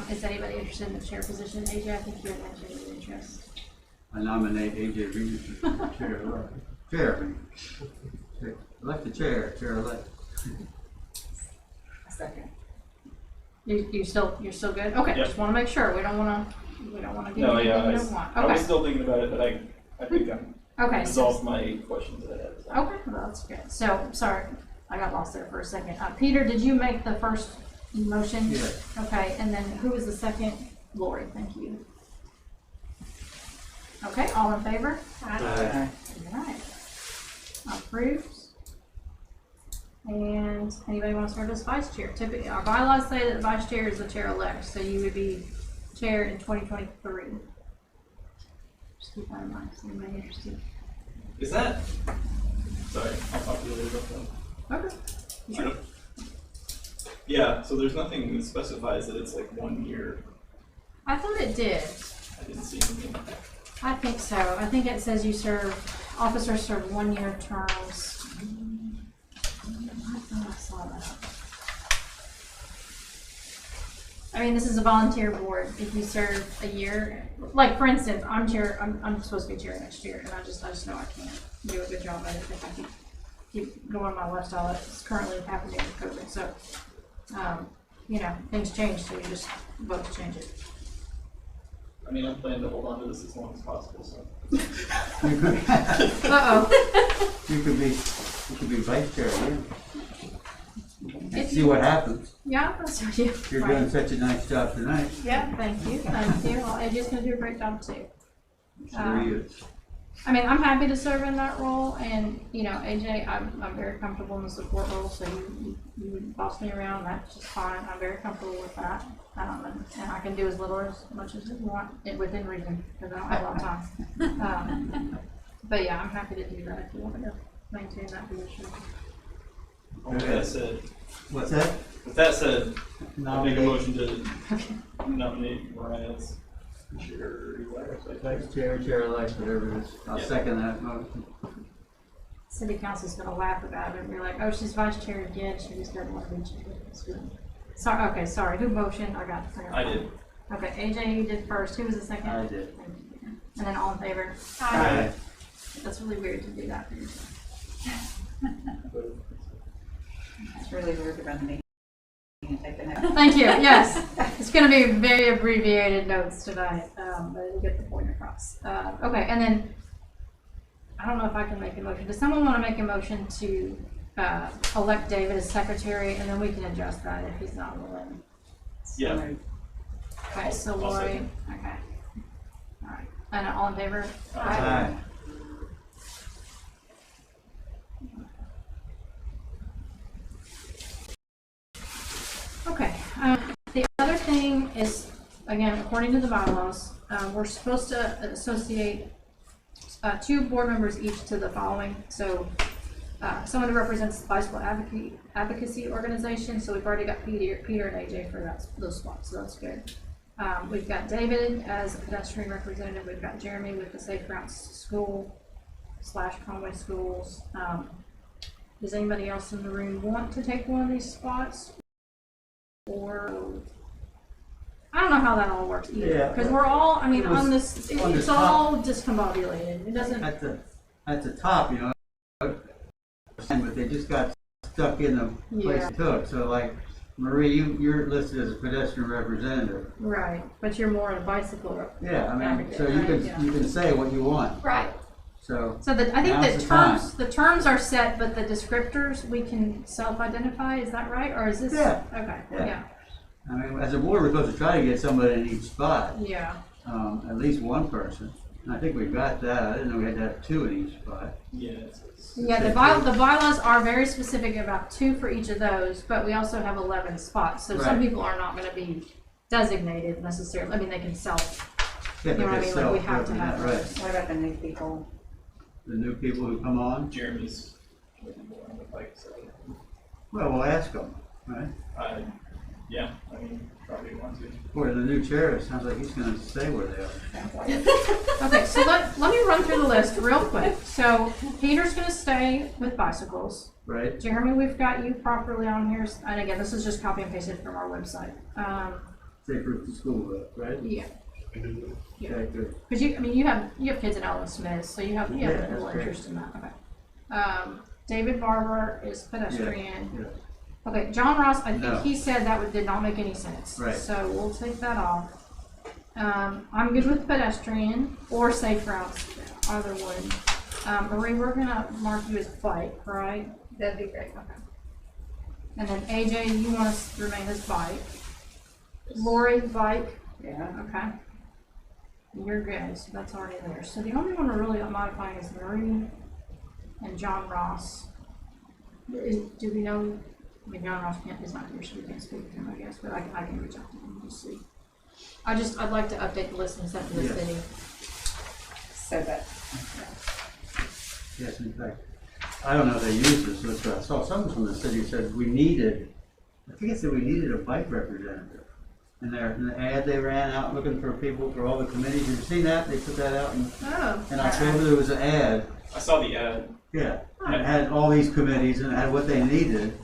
Is anybody interested in the chair position, AJ? I think you had mentioned your interest. I nominate AJ Reed for chair elect. Chair, I mean. Elect the chair elect. Second. You're still good? Okay, Yep. just want to make sure. We don't want to give No, anything yeah, we don't want. I was Okay. still thinking about it, but I think I'm Okay. resolved my questions that I had. So. Okay, well, that's good. So, sorry, I got lost there for a second. Peter, did you make the first motion? Yes. Okay, and then who was the second? Lori, thank you. Okay, all in favor? Aye. All right. Approved. And anybody want to serve as vice chair? Typically, our bylaws say that the vice chair is the chair elect, so you would be chair in 2023. Just keep that in mind. Is anybody interested? Is that? Sorry, I'll talk to you later about that. Okay. I don't- Yeah, so there's nothing that specifies that it's like 1 year. I thought it did. I didn't see anything. I think so. I think it says you serve, officers serve 1-year terms. I thought I saw that. I mean, this is a volunteer board. If you serve a year, like for instance, I'm supposed to be chair next year, and I just know I can't do a good job at it if I keep going my lifestyle that's currently happening with COVID. So, things change, so you just vote to change it. I mean, I'm planning to hold on to this as long as possible, so. You could, Uh-oh. you could be vice chair again. If See you- what happens. Yeah, that's what you. You're right. doing such a nice job tonight. Yeah, thank you. Well, AJ's gonna do a great job too. Sure he is. I mean, I'm happy to serve in that role, and AJ, I'm very comfortable in the support role. So you would boss me around, that's just fine. I'm very comfortable with that, and I can do as little or as much as you want within reason because I don't have a lot of time. But yeah, I'm happy to do that if you want to maintain that position. With that said, What's that? with that said, I make a Nominate motion to nominate Mariah as chair elect. vice chair, chair elect, whatever it is. I'll Yeah. second that motion. City council's gonna laugh about it and be like, "Oh, she's vice chair again. She just doesn't want to be chair." Sorry. Okay, sorry. Who motioned? I did. Okay, AJ, you did first. Who was the second? I did. And then all in favor? Aye. That's really weird to do that for yourself. It's really weird to run the meeting and take the notes. Thank you. Yes, it's going to be very abbreviated notes tonight, but it'll get the point across. Okay, and then I don't know if I can make a motion. Does someone want to make a motion to elect David as secretary, and then we can adjust that if he's not willing? Yeah. Okay, so I'll Lori. second. Okay. All right. And all in favor? Aye. Okay, the other thing is, again, according to the bylaws, we're supposed to associate 2 board members each to the following. So someone who represents the bicycle advocacy organization. So we've already got Peter and AJ for those spots, so that's good. We've got David as a pedestrian representative. We've got Jeremy with the Safe Routes School / Conway Schools. Does anybody else in the room want to take one of these spots? Or I don't know how that all works either, because we're all, I mean, on this, it's all discombobulated. It doesn't. At the top, you know, but they just got stuck in the place it took. So like, Marie, you're listed as a pedestrian representative. Right, but you're more a bicycle. Yeah, I mean, advocate, so you right? can Yeah. you can say what you want. Right. So I think now's the terms are set, but the descriptors we can self-identify. Is that right, or is this? Yeah. Okay. Yeah. I mean, as a board, we're supposed to try to get somebody in each spot, Yeah. at least one person. And I think we've got that. I didn't know we had to have 2 in each spot. Yeah, Yeah. The bylaws are very specific about 2 for each of those, but we also have 11 spots. So some Right. people are not going to be designated necessarily. I mean, they can self. Yeah, You know what I but mean? Like we have to have right. those. What about the new people? The new people who come on. Jeremy's on the bike, so Well, we'll ask them, right? yeah, I mean, probably want to. Or the new chair. It sounds like he's going to stay where they are. Okay, so let me run through the list real quick. So Peter's going to stay with bicycles. Right? Jeremy, we've got you properly on here. And again, this is just copy and pasted from our website. Safe route to school, right? Yeah. We can do that. Okay, good. Because you have kids in Ellen Smith, so you have Yeah, a that's little great. interest in that. Okay. David Barber is pedestrian. Yeah. Okay, John Ross, I think No. he said that did not make any sense. Right. So we'll take that off. I'm good with pedestrian or safe routes, either one. Marie, we're gonna mark you as bike, right? That'd be great. Okay. And then AJ, you want us to remain as bike. Lori, bike. Yeah. Okay. You're good, so that's already there. So the only one we're really modifying is Marie and John Ross. Do we know? I mean, John Ross is not here, so we can't speak to him, I guess, but I can reach out to him and just see. I'd like to update the list and send it to the Yeah. city. So that, Yes, in fact, I don't know if they use this, but I saw something from the city said we needed, I think it said we needed a bike representative. And in the ad they ran out looking for people for all the committees. Have you seen that? They put that out in October. There was an ad. I saw the ad. Yeah. And it had all these committees and it had what they needed.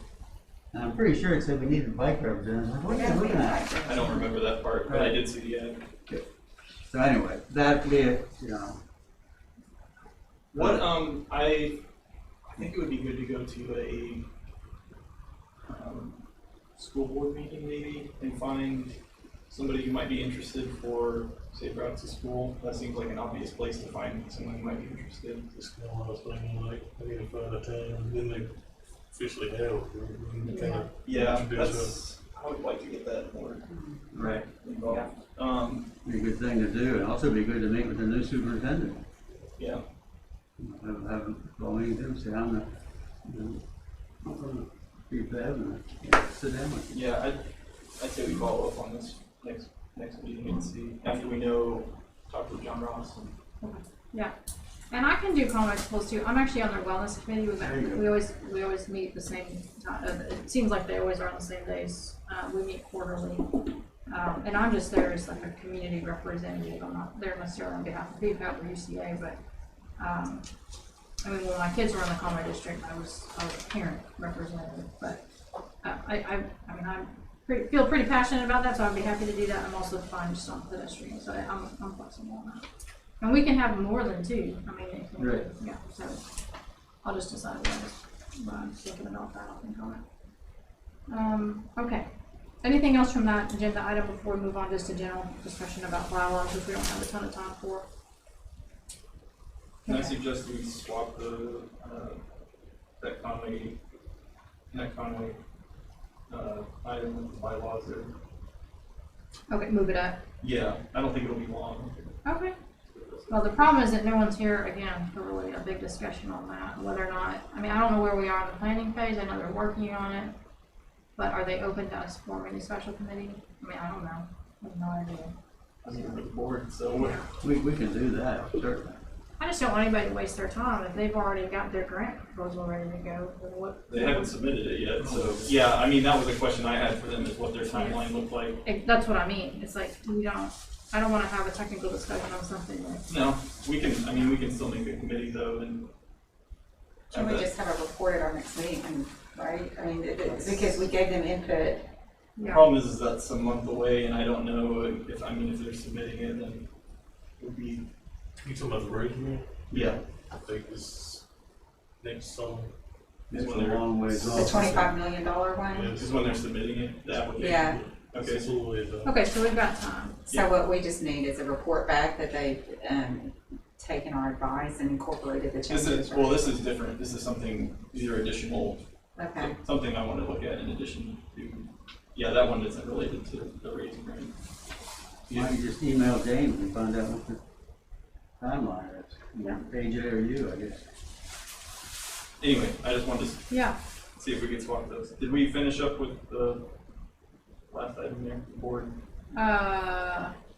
And I'm pretty sure it said we needed a bike representative. I was like, what are you looking at? I don't remember that part, but I did see the ad. So anyway, that'd be it, you know. What I think it would be good to go to a school board meeting maybe and find somebody who might be interested for safe routes to school. That seems like an obvious place to find someone who might be interested. It's kind of what I was thinking, like, I need to find a time, and then they officially have, and kind of Yeah, introduce that's I would like to get that more Right. involved. Be a good thing to do, and also be good to meet with the new superintendent. Yeah. Have them call me and say, I'm gonna be bad and sit down with you. Yeah, I'd say we follow up on this next meeting and see after we know, talk with John Ross. Yeah. And I can do Conway Schools too. I'm actually on their wellness committee. There you go. We always meet the same time. It seems like they always are on the same days. We meet quarterly. And I'm just there as like a community representative. I'm not there necessarily on behalf of PPAP or UCA, but I mean, when my kids were in the Conway district, I was a parent representative. But I feel pretty passionate about that, so I'd be happy to do that. I'm also fine just on pedestrian, so I'm flexible on that. And we can have more than 2. I mean, it can, Right. Yeah. So I'll just decide when I'm thinking about that. I'll think on it. Okay. Anything else from that agenda item before we move on just to general discussion about bylaws, which we don't have a ton of time for? Can I suggest we swap that Conway item with the bylaws there? Okay, move it up. Yeah, I don't think it'll be long. Okay. Well, the problem is that no one's here again for really a big discussion on that, whether or not, I mean, I don't know where we are in the planning phase. I know they're working on it, but are they open to us forming a special committee? I mean, I don't know. I have no idea. I'm here with the board, so We can do that, certainly. I just don't want anybody to waste their time. If they've already got their grant proposal ready to go, then what? they haven't submitted it yet, so, yeah, I mean, that was a question I had for them, is what their timeline looked like. That's what I mean. It's like, I don't wanna have a technical discussion on something like. No, we can still make a committee though, and. Can we just have a report at our next meeting, right? I mean, because we gave them input. The problem is that's a month away, and I don't know if they're submitting it, then it would be, You talking about the raise grant? yeah. I think it's next summer. It's Is a when they're- long ways The off. $25 million one? This is when they're submitting it, the application? Yeah. Okay, It's a little way though. Okay, so we've got time. So what we just need is a report back that they've, taken our advice and incorporated the this changes. is, well, this is different, this is something, these are additional, Okay, something I want to look at in addition to, yeah, that one isn't related to the raise grant. Why don't you just email James and find out what the timeline is? Yeah. AJ or you, I guess. Anyway, I just wanted to Yeah. see if we could swap those. Did we finish up with the last item there, the board?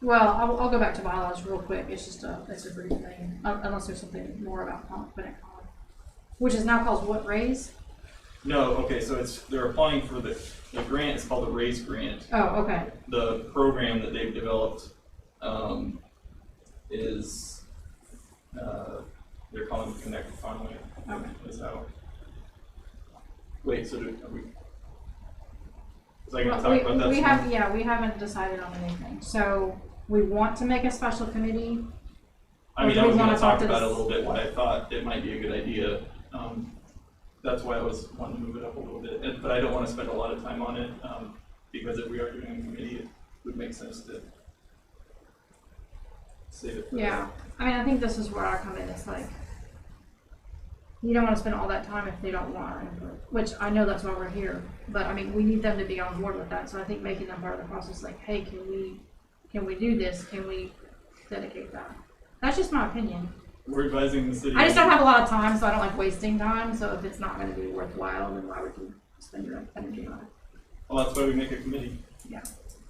Well, I'll go back to bylaws real quick. It's a brief thing, unless there's something more about confident comment, which is now called what, raise? No, okay, so they're applying for the grant, it's called the RAISE grant. Oh, okay. The program that they've developed, is, they're calling it Connect Conway. Okay. Is how. Wait, so are we? Was I gonna talk about that? We haven't decided on anything. So we want to make a special committee. I mean, Or I do we was gonna wanna talk talk to about it a this- little bit, why I thought it might be a good idea. That's why I was wanting to move it up a little bit, but I don't wanna spend a lot of time on it, because if we are doing a committee, it would make sense to save it for. Yeah. I mean, I think this is where I come in. It's like, you don't want to spend all that time if they don't want our input, which I know that's why we're here. But I mean, we need them to be on board with that. So I think making them part of the process, like, hey, can we do this? Can we dedicate that? That's just my opinion. We're advising the city. I just don't have a lot of time, so I don't like wasting time. So if it's not going to be worthwhile, then why would you spend your energy on it? Well, that's why we make a committee. Yeah.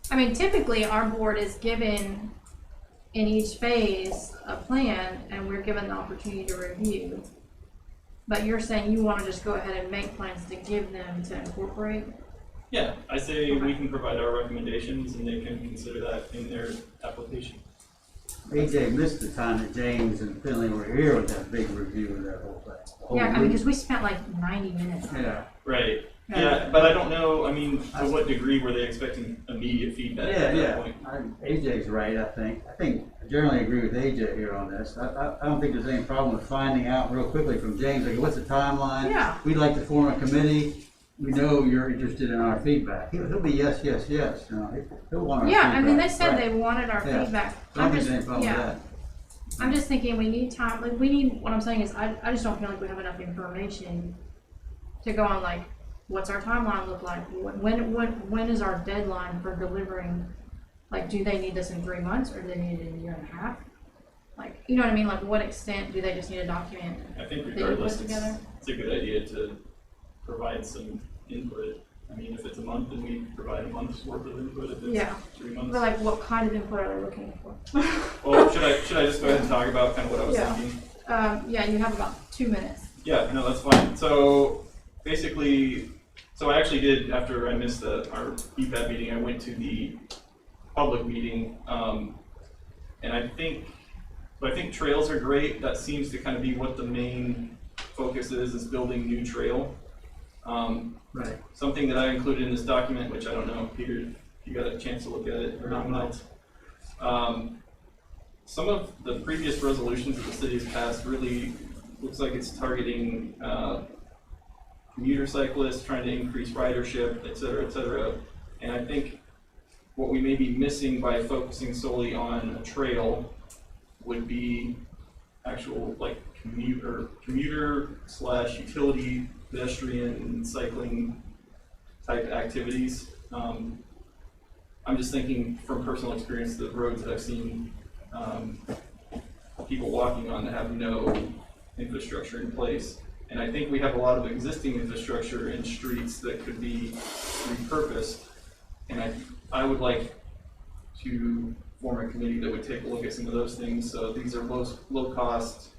I mean, typically our board is given in each phase a plan, and we're given the opportunity to review. But you're saying you want to just go ahead and make plans to give them to incorporate? Yeah, I say we can provide our recommendations and they can consider that in their application. AJ missed the time that James and Finley were here with that big review of that whole thing. The whole Yeah, I mean, week. because we spent like 90 minutes on it. Yeah, Right. Yeah, but I don't know, I mean, to what degree were they expecting immediate feedback at that point? AJ's right, I think. I generally agree with AJ here on this. I don't think there's any problem with finding out real quickly from James, like, what's the timeline? Yeah. We'd like to form a committee. We know you're interested in our feedback. He'll be yes, yes, yes. You know, he'll want our Yeah, feedback. I mean, they said Right. they wanted our Yeah. feedback. I don't I'm think just, there's any problem with yeah, that. I'm just thinking we need time, like, what I'm saying is, I just don't feel like we have enough information to go on, like, what's our timeline look like? When is our deadline for delivering? Like, do they need this in 3 months or do they need it in a year and a half? Like, you know what I mean? Like, what extent do they just need a document? I think They regardless, put together? it's a good idea to provide some input. I mean, if it's a month, then we provide a month's worth of input. If it's Yeah. 3 months. But like, what kind of input are they looking for? Well, should I just go ahead and talk about kind of what I was Yeah. thinking? Yeah, you have about 2 minutes. Yeah, no, that's fine. So basically, I actually did, after I missed our EPAB meeting, I went to the public meeting, and I think trails are great. That seems to kind of be what the main focus is building new trail. Right. Something that I included in this document, which I don't know, Peter, if you got a chance to look at it, or anyone else. Some of the previous resolutions that the city has passed really looks like it's targeting commuter cyclists, trying to increase ridership, et cetera, and I think what we may be missing by focusing solely on a trail would be actual like commuter/utility pedestrian cycling type activities. I'm just thinking from personal experience, the roads that I've seen people walking on that have no infrastructure in place. And I think we have a lot of existing infrastructure in streets that could be repurposed. And I would like to form a committee that would take a look at some of those things. So these are low cost,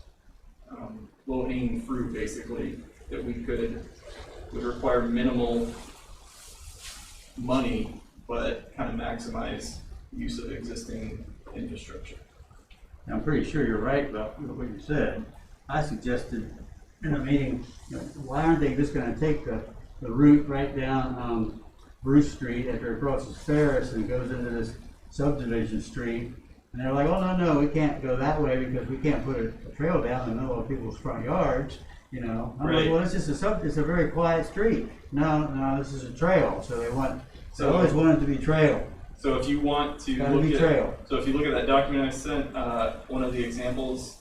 low hanging fruit basically that would require minimal money, but kind of maximize use of existing infrastructure. I'm pretty sure you're right about what you said. I suggested in a meeting, why aren't they just gonna take the route right down Bruce Street after it crosses Ferris and goes into this subdivision street? And they're like, oh, no, we can't go that way because we can't put a trail down in the middle of people's front yards, I'm like, well, it's just it's a very quiet street. No, this is a trail, so they always want it to be trail. So if you want to so if you look at that document I sent, one of the examples,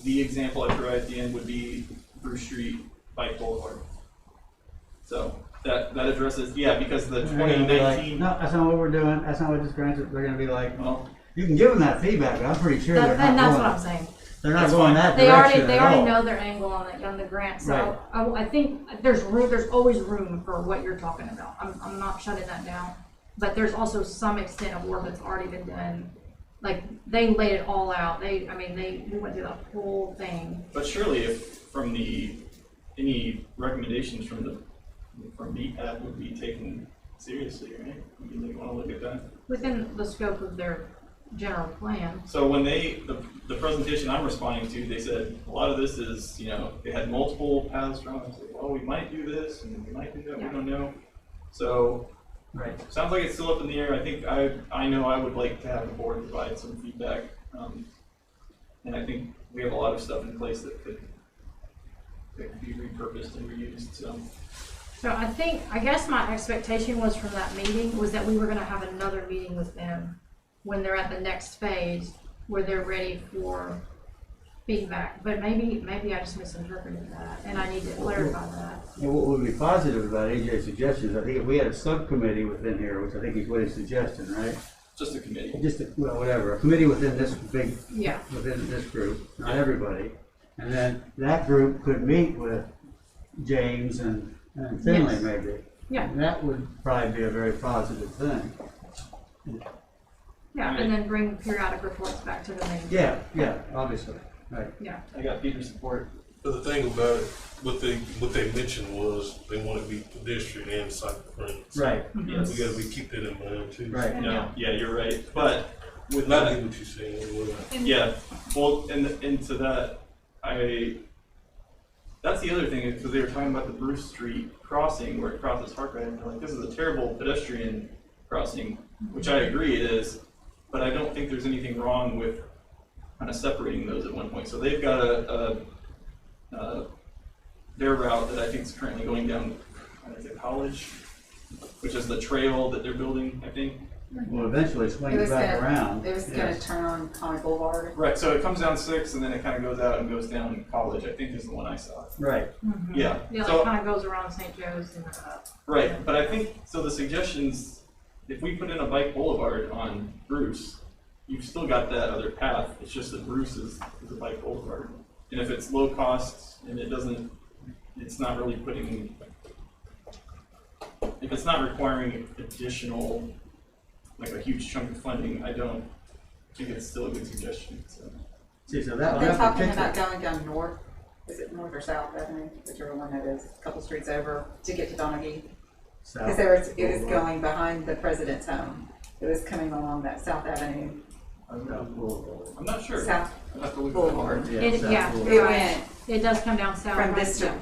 the example I provide at the end would be Bruce Street Bike Boulevard. So that addresses, because the 2019. Like, no, that's not what we're doing. That's not what this grant is. They're going to be like, well, you can give them that feedback, but I'm pretty sure they're not and that's going. what I'm saying. They're not going that They direction already at all. know their angle on the grant, so Right. I think there's always room for what you're talking about. I'm not shutting that down, but there's also some extent of work that's already been done. Like they laid it all out. We went through the whole thing. But surely, if from any recommendations from BPAP would be taken seriously, right? You want to look at that Within the scope of their general plan. So when the presentation I'm responding to, they said a lot of this is, they had multiple paths from it. Like, well, we might do this and we might do that. Yeah. We don't know. So Right. sounds like it's still up in the air. I think I know I would like to have the board provide some feedback, and I think we have a lot of stuff in place that could be repurposed and reused. So I guess my expectation was from that meeting was that we were going to have another meeting with them when they're at the next phase where they're ready for feedback. But maybe I just misinterpreted that, and I need to clarify that. And what would be positive about AJ's suggestions, I think if we had a subcommittee within here, which I think is what he's suggesting, right? Just a committee. A committee within this Yeah. within this group, not everybody. And then that group could meet with James and Finley Yes. maybe. Yeah. And that would probably be a very positive thing. Yeah, and then bring periodic reports back to the main. Yeah, obviously, right. Yeah. I got Peter's support. But the thing about it, what they mentioned was they want to be pedestrian and cycle friendly. Right, Yes. We gotta keep that in mind too. right. No, yeah, you're right. But with Not that, what you're saying. yeah. Well, and to that, that's the other thing is because they were talking about the Bruce Street crossing where it crosses Hartway, and they're like, this is a terrible pedestrian crossing, which I agree it is, but I don't think there's anything wrong with kind of separating those at one point. So they've got their route that I think is currently going down, College, which is the trail that they're building, I think. Well, eventually swing back around. It was gonna turn on Conway Boulevard. Right, so it comes down 6 and then it kind of goes out and goes down College, I think is the one I saw. Right. Yeah. Yeah, So- it kind of goes around St. Joe's and up. Right, but I think, so the suggestions, if we put in a bike boulevard on Bruce, you've still got that other path, it's just that Bruce is a bike boulevard. And if it's low cost and it's not really if it's not requiring additional, like a huge chunk of funding, I don't think it's still a good suggestion, so. See, so that They're talking particular- about going down north, is it north or south, Avenue, whichever one that is, a couple streets over, to get to Donaghy? Because it was going behind the president's home. It was coming along that South Avenue, I'm not sure. South I'll have to look at Boulevard. that. Yeah, South It you're right. went It does come down south. from right? this Yeah.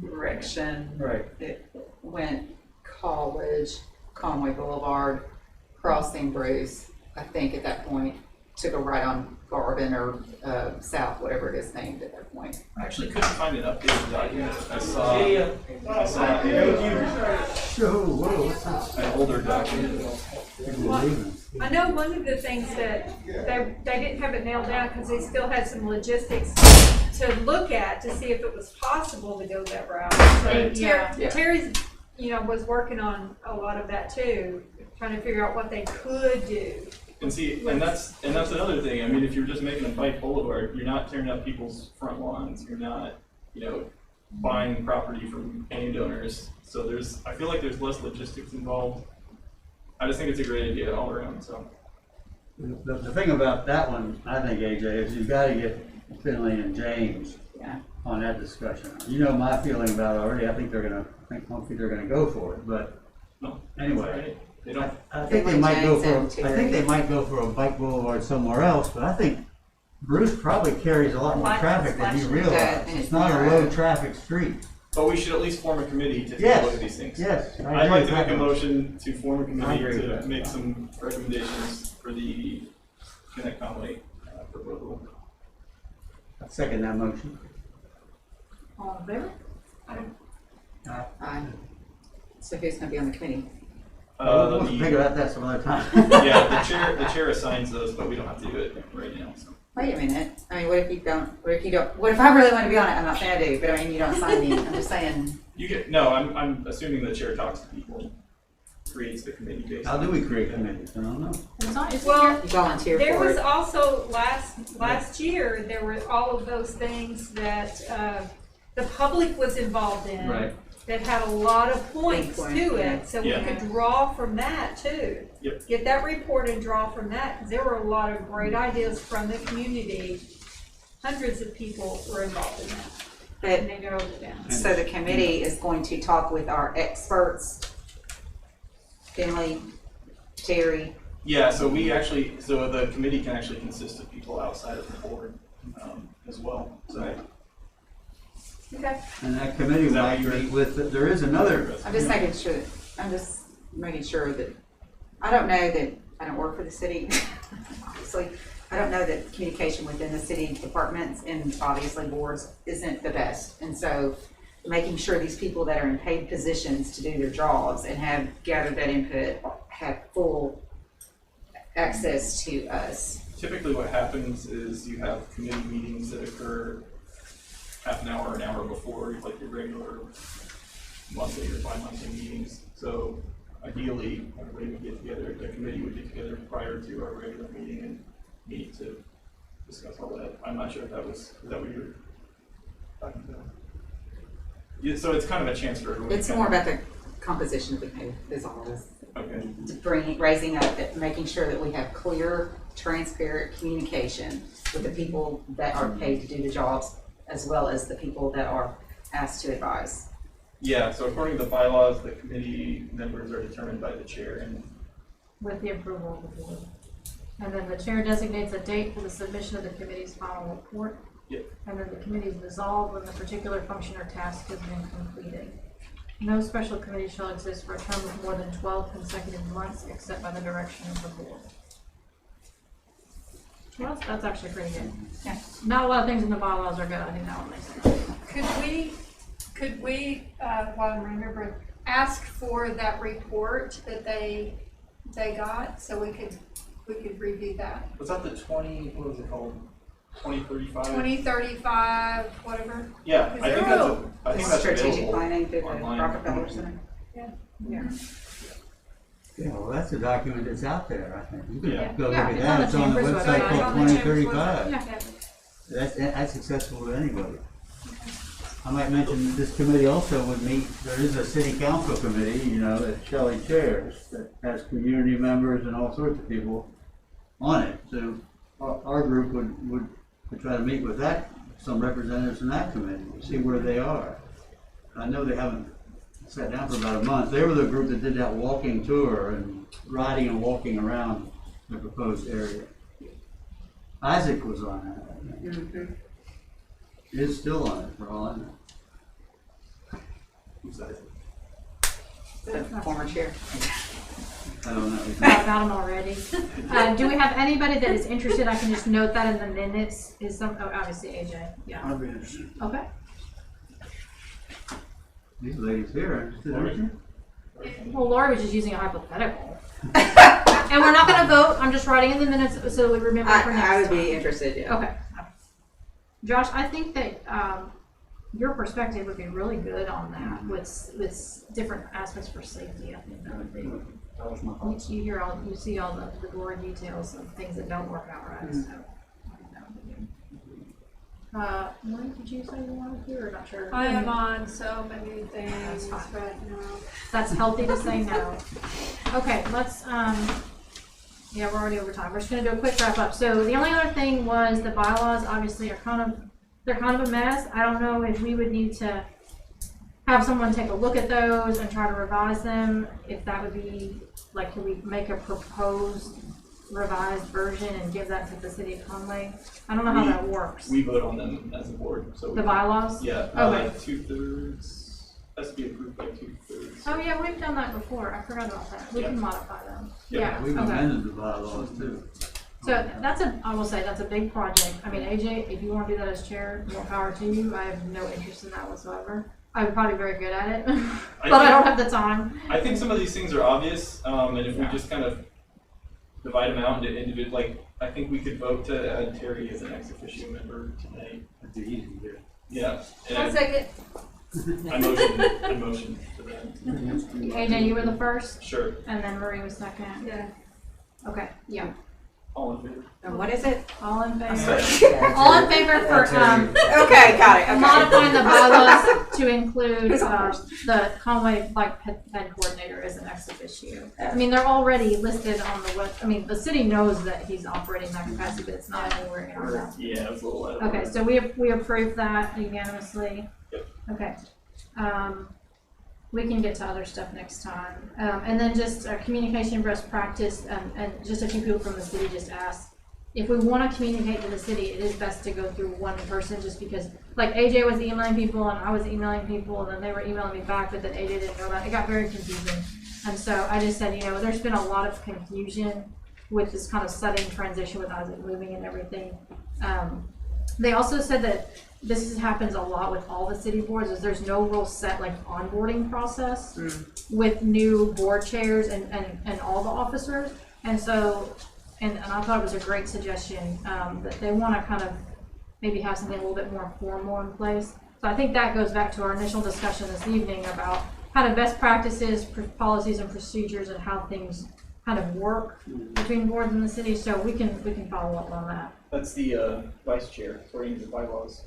direction. Right. It went College, Conway Boulevard, crossing Bruce, I think at that point, took a right on Garvin or South, whatever it is named at that point. I actually couldn't find an updated document. I saw Whoa, what's this? an older document. I know one of the things that they didn't have it nailed down because they still had some logistics to look at to see if it was possible to go that route. So Yeah. Terry's, was working on a lot of that too, trying to figure out what they could do. And see, and that's another thing. I mean, if you're just making a bike boulevard, you're not tearing up people's front lawns. You're not, buying property from landowners. So I feel like there's less logistics involved. I just think it's a great idea all around. So The thing about that one, I think, AJ, is you've got to get Finley and James Yeah. on that discussion. You know my feeling about it already. I think they're gonna, I don't think they're gonna go for it, but No. anyway. They don't, I think they might go for, I think they might go for a bike boulevard somewhere else, but I think Bruce probably carries a lot more traffic than you realize. And It's not a low traffic street. but we should at least form a committee to take a Yes. look at these things. Yes. I I'd agree like with to make that a one. motion to form a I committee agree with to that. make some recommendations for the Connect Conway proposal. I second that motion. All in favor? Aye. So who's gonna be on the committee? We'll figure out that some other time. Yeah, the chair assigns those, but we don't have to do it right now, so. Wait a minute, I mean, what if I really wanna be on it, I'm not saying I do, but I mean, you don't sign me, I'm just saying. I'm assuming the chair talks to people, creates the committee based. How do we create committees? I don't know. It's not, it's Well, You volunteer there for was it. also last year, there were all of those things that, the public was involved in. Right. That had a lot of points Good point, to yeah. it, so we Yeah. could draw from that too. Yep. Get that report and draw from that, because there were a lot of great ideas from the community. Hundreds of people were involved in that, But, and they drove it down. so the committee is going to talk with our experts, Finley, Terry. Yeah, so the committee can actually consist of people outside of the board, as well, so. Okay. And that committee Is that might what you're- meet with, there is another, I'm just making sure that, I don't know that, I don't work for the city, obviously. I don't know that communication within the city departments and obviously boards isn't the best. And so making sure these people that are in paid positions to do their jobs and have gathered that input have full access to us. Typically what happens is you have committee meetings that occur half an hour before, like your regular monthly or bi-monthly meetings. So ideally, everybody would get together, the committee would get together prior to our regular meeting and meet to discuss all that. I'm not sure if is that what you're talking about? Yeah, so it's kind of a chance for everyone. It's more about the composition of the committee, is all it is. Okay. Raising up, making sure that we have clear, transparent communication with the people that are paid to do the jobs, as well as the people that are asked to advise. Yeah, so according to the bylaws, the committee members are determined by the chair and with the approval of the board. And then the chair designates a date for the submission of the committee's final report. Yep. And then the committee is dissolved when the particular function or task has been completed. No special committee shall exist for a term of more than 12 consecutive months except by the direction of the board. Well, that's actually pretty good. Yeah. Not a lot of things in the bylaws are good. I think that one makes sense. Could we, while I'm remembering, ask for that report that they got, so we could review that? was that the 20, what was it called? 2035? 2035, whatever. Yeah, Is I think there that's Strategic available planning through the online. Rockefeller Center. Yeah. yeah, well, that's a document that's out there, I think. You can Yeah. go look Yeah, at it's that. on It's the on the Chamber's website website. called On the Chamber's 2035. Yeah. That's accessible to anybody. I might mention this committee also would meet, there is a city council committee, you know, that Shelley chairs, that has community members and all sorts of people on it. So our group would try to meet with that, some representatives in that committee, to see where they are. I know they haven't sat down for about a month. They were the group that did that walking tour and riding and walking around the proposed area. Isaac was on that. Mm-hmm. Is still on it, for all I know. Who's that? The former chair. I don't know. Thought about them already. Do we have anybody that is interested? I can just note that in the minutes. Obviously AJ. Yeah. I'd be interested. Okay. These ladies here are interested, aren't you? Well, Lori was just using a hypothetical. And we're not going to vote. I'm just writing in the minutes so that we remember for next I would time. be interested, yeah. Okay. Josh, I think that your perspective would be really good on that with different aspects for safety. I think that would be. That was my thoughts. You see all the gory details of things that don't work out right. So I think that would be good. Maureen, did you say you wanted to, or not sure? I am on so many things That's fine. right now. That's healthy to say no. Okay, let's Yeah, we're already over time. We're just gonna do a quick wrap up. So the only other thing was the bylaws obviously are they're kind of a mess. I don't know if we would need to have someone take a look at those and try to revise them. If that would be, like, could we make a proposed revised version and give that to the city of Conway? I don't know how that works. We vote on them as a board, so. The bylaws? Yeah, Okay. 2/3, has to be approved by 2/3. Oh yeah, we've done that before. I forgot about that. We Yeah. can modify them. Yeah, Yeah, We've okay. amended the bylaws too. So I will say that's a big project. I mean, AJ, if you want to do that as chair, more power to you. I have no interest in that whatsoever. I'm probably very good at it, but I don't have the time. I think some of these things are obvious, and if we just kind of divide them out into individual, like, I think we could vote to add Terry as an ex officio member tonight. That'd be easy to do. Yeah. One And second. I motion for that. AJ, you were the first, Sure. and then Marie was second. Yeah. Okay, yeah. All in favor? And what is it? All in favor? Sorry. All in favor for Okay, got it, okay. modifying the bylaws to include the Conway Bike Ped coordinator as an ex officio. I mean, they're already listed on the web. I mean, the city knows that he's operating that capacity, but it's not anywhere in our map. Yeah, it was a little out of Okay, order. so we approve that unanimously. Yep. Okay. We can get to other stuff next time. And then just communication best practice, and just a few people from the city just asked, if we want to communicate to the city, it is best to go through one person, just because, like, AJ was emailing people and I was emailing people, and then they were emailing me back, but then AJ didn't know that. It got very confusing. And so I just said, there's been a lot of confusion with this kind of sudden transition with Isaac moving and everything. They also said that this happens a lot with all the city boards, is there's no real set, like, onboarding process with new board chairs and all the officers. And so, and I thought it was a great suggestion, that they want to kind of maybe have something a little bit more formal in place. So I think that goes back to our initial discussion this evening about kind of best practices, policies and procedures, and how things kind of work between boards in the city. So we can follow up on that. That's the vice chair, according to the bylaws.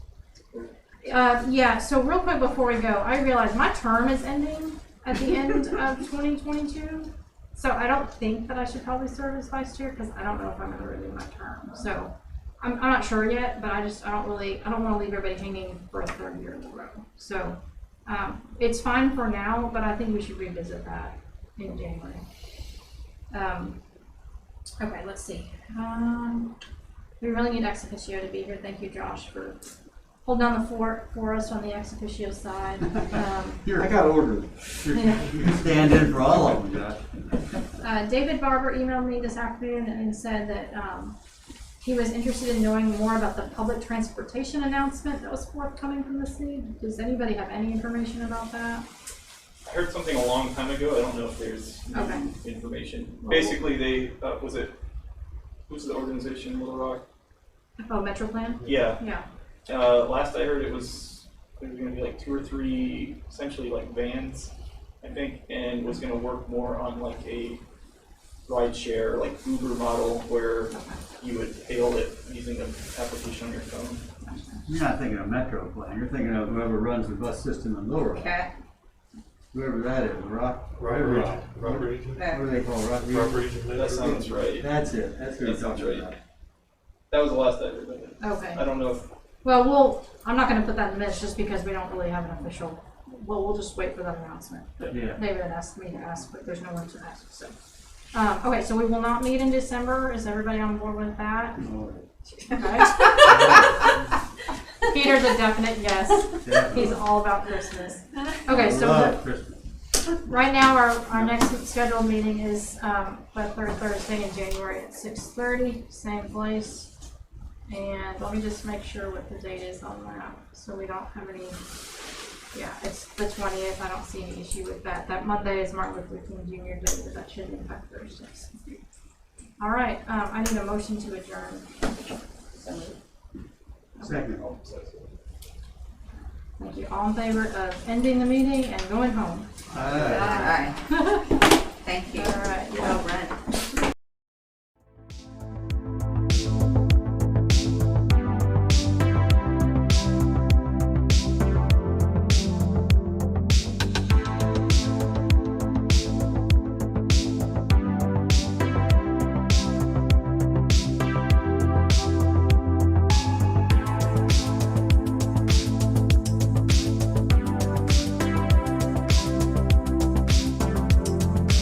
Yeah, so real quick before we go, I realize my term is ending at the end of 2022. So I don't think that I should probably serve as vice chair, because I don't know if I'm going to renew my term. So I'm not sure yet, but I don't want to leave everybody hanging for a third year in a row. So it's fine for now, but I think we should revisit that in January. Okay, let's see. We really need ex officio to be here. Thank you, Josh, for holding down the fort for us on the ex officio side. I got ordered. You can stand in for all of them, Josh. David Barber emailed me this afternoon and said that he was interested in knowing more about the public transportation announcement that was forthcoming from the city. Does anybody have any information about that? I heard something a long time ago. I don't know if there's new information. Basically, they who's the organization in Little Rock? Oh, Metro Plan? Yeah. Yeah. Last I heard, it was going to be like 2 or 3, essentially like vans, I think, and was going to work more on like a ride share, like Uber model, where you would hail it using an application on your phone. You're not thinking of Metro Plan. You're thinking of whoever runs the bus system in Little Rock. Okay. Whoever that is, Rock. Rock region. What do they call it? Rock Rock region? region. That sounds right. That's it. That's what That you're sounds talking right. about. That was the last I heard of it. Okay. I don't know if Well, I'm not going to put that in the minutes just because we don't really have an official. Well, we'll just wait for that announcement. Yeah. David had asked me to ask, but there's no one to ask. So, okay, so we will not meet in December. Is everybody on board with that? Okay. Peter's a definite yes. He's all about Christmas. Okay, so right now our next scheduled meeting is the third Thursday in January at 6:30, same place. And let me just make sure what the date is on that, so we don't have any. Yeah, it's the 20th. I don't see any issue with that. That Monday is Martin Luther King Jr. Day, but that shouldn't impact Thursdays. All right, I need a motion to adjourn. Second. Thank you. All in favor of ending the meeting and going home? Aye. Aye.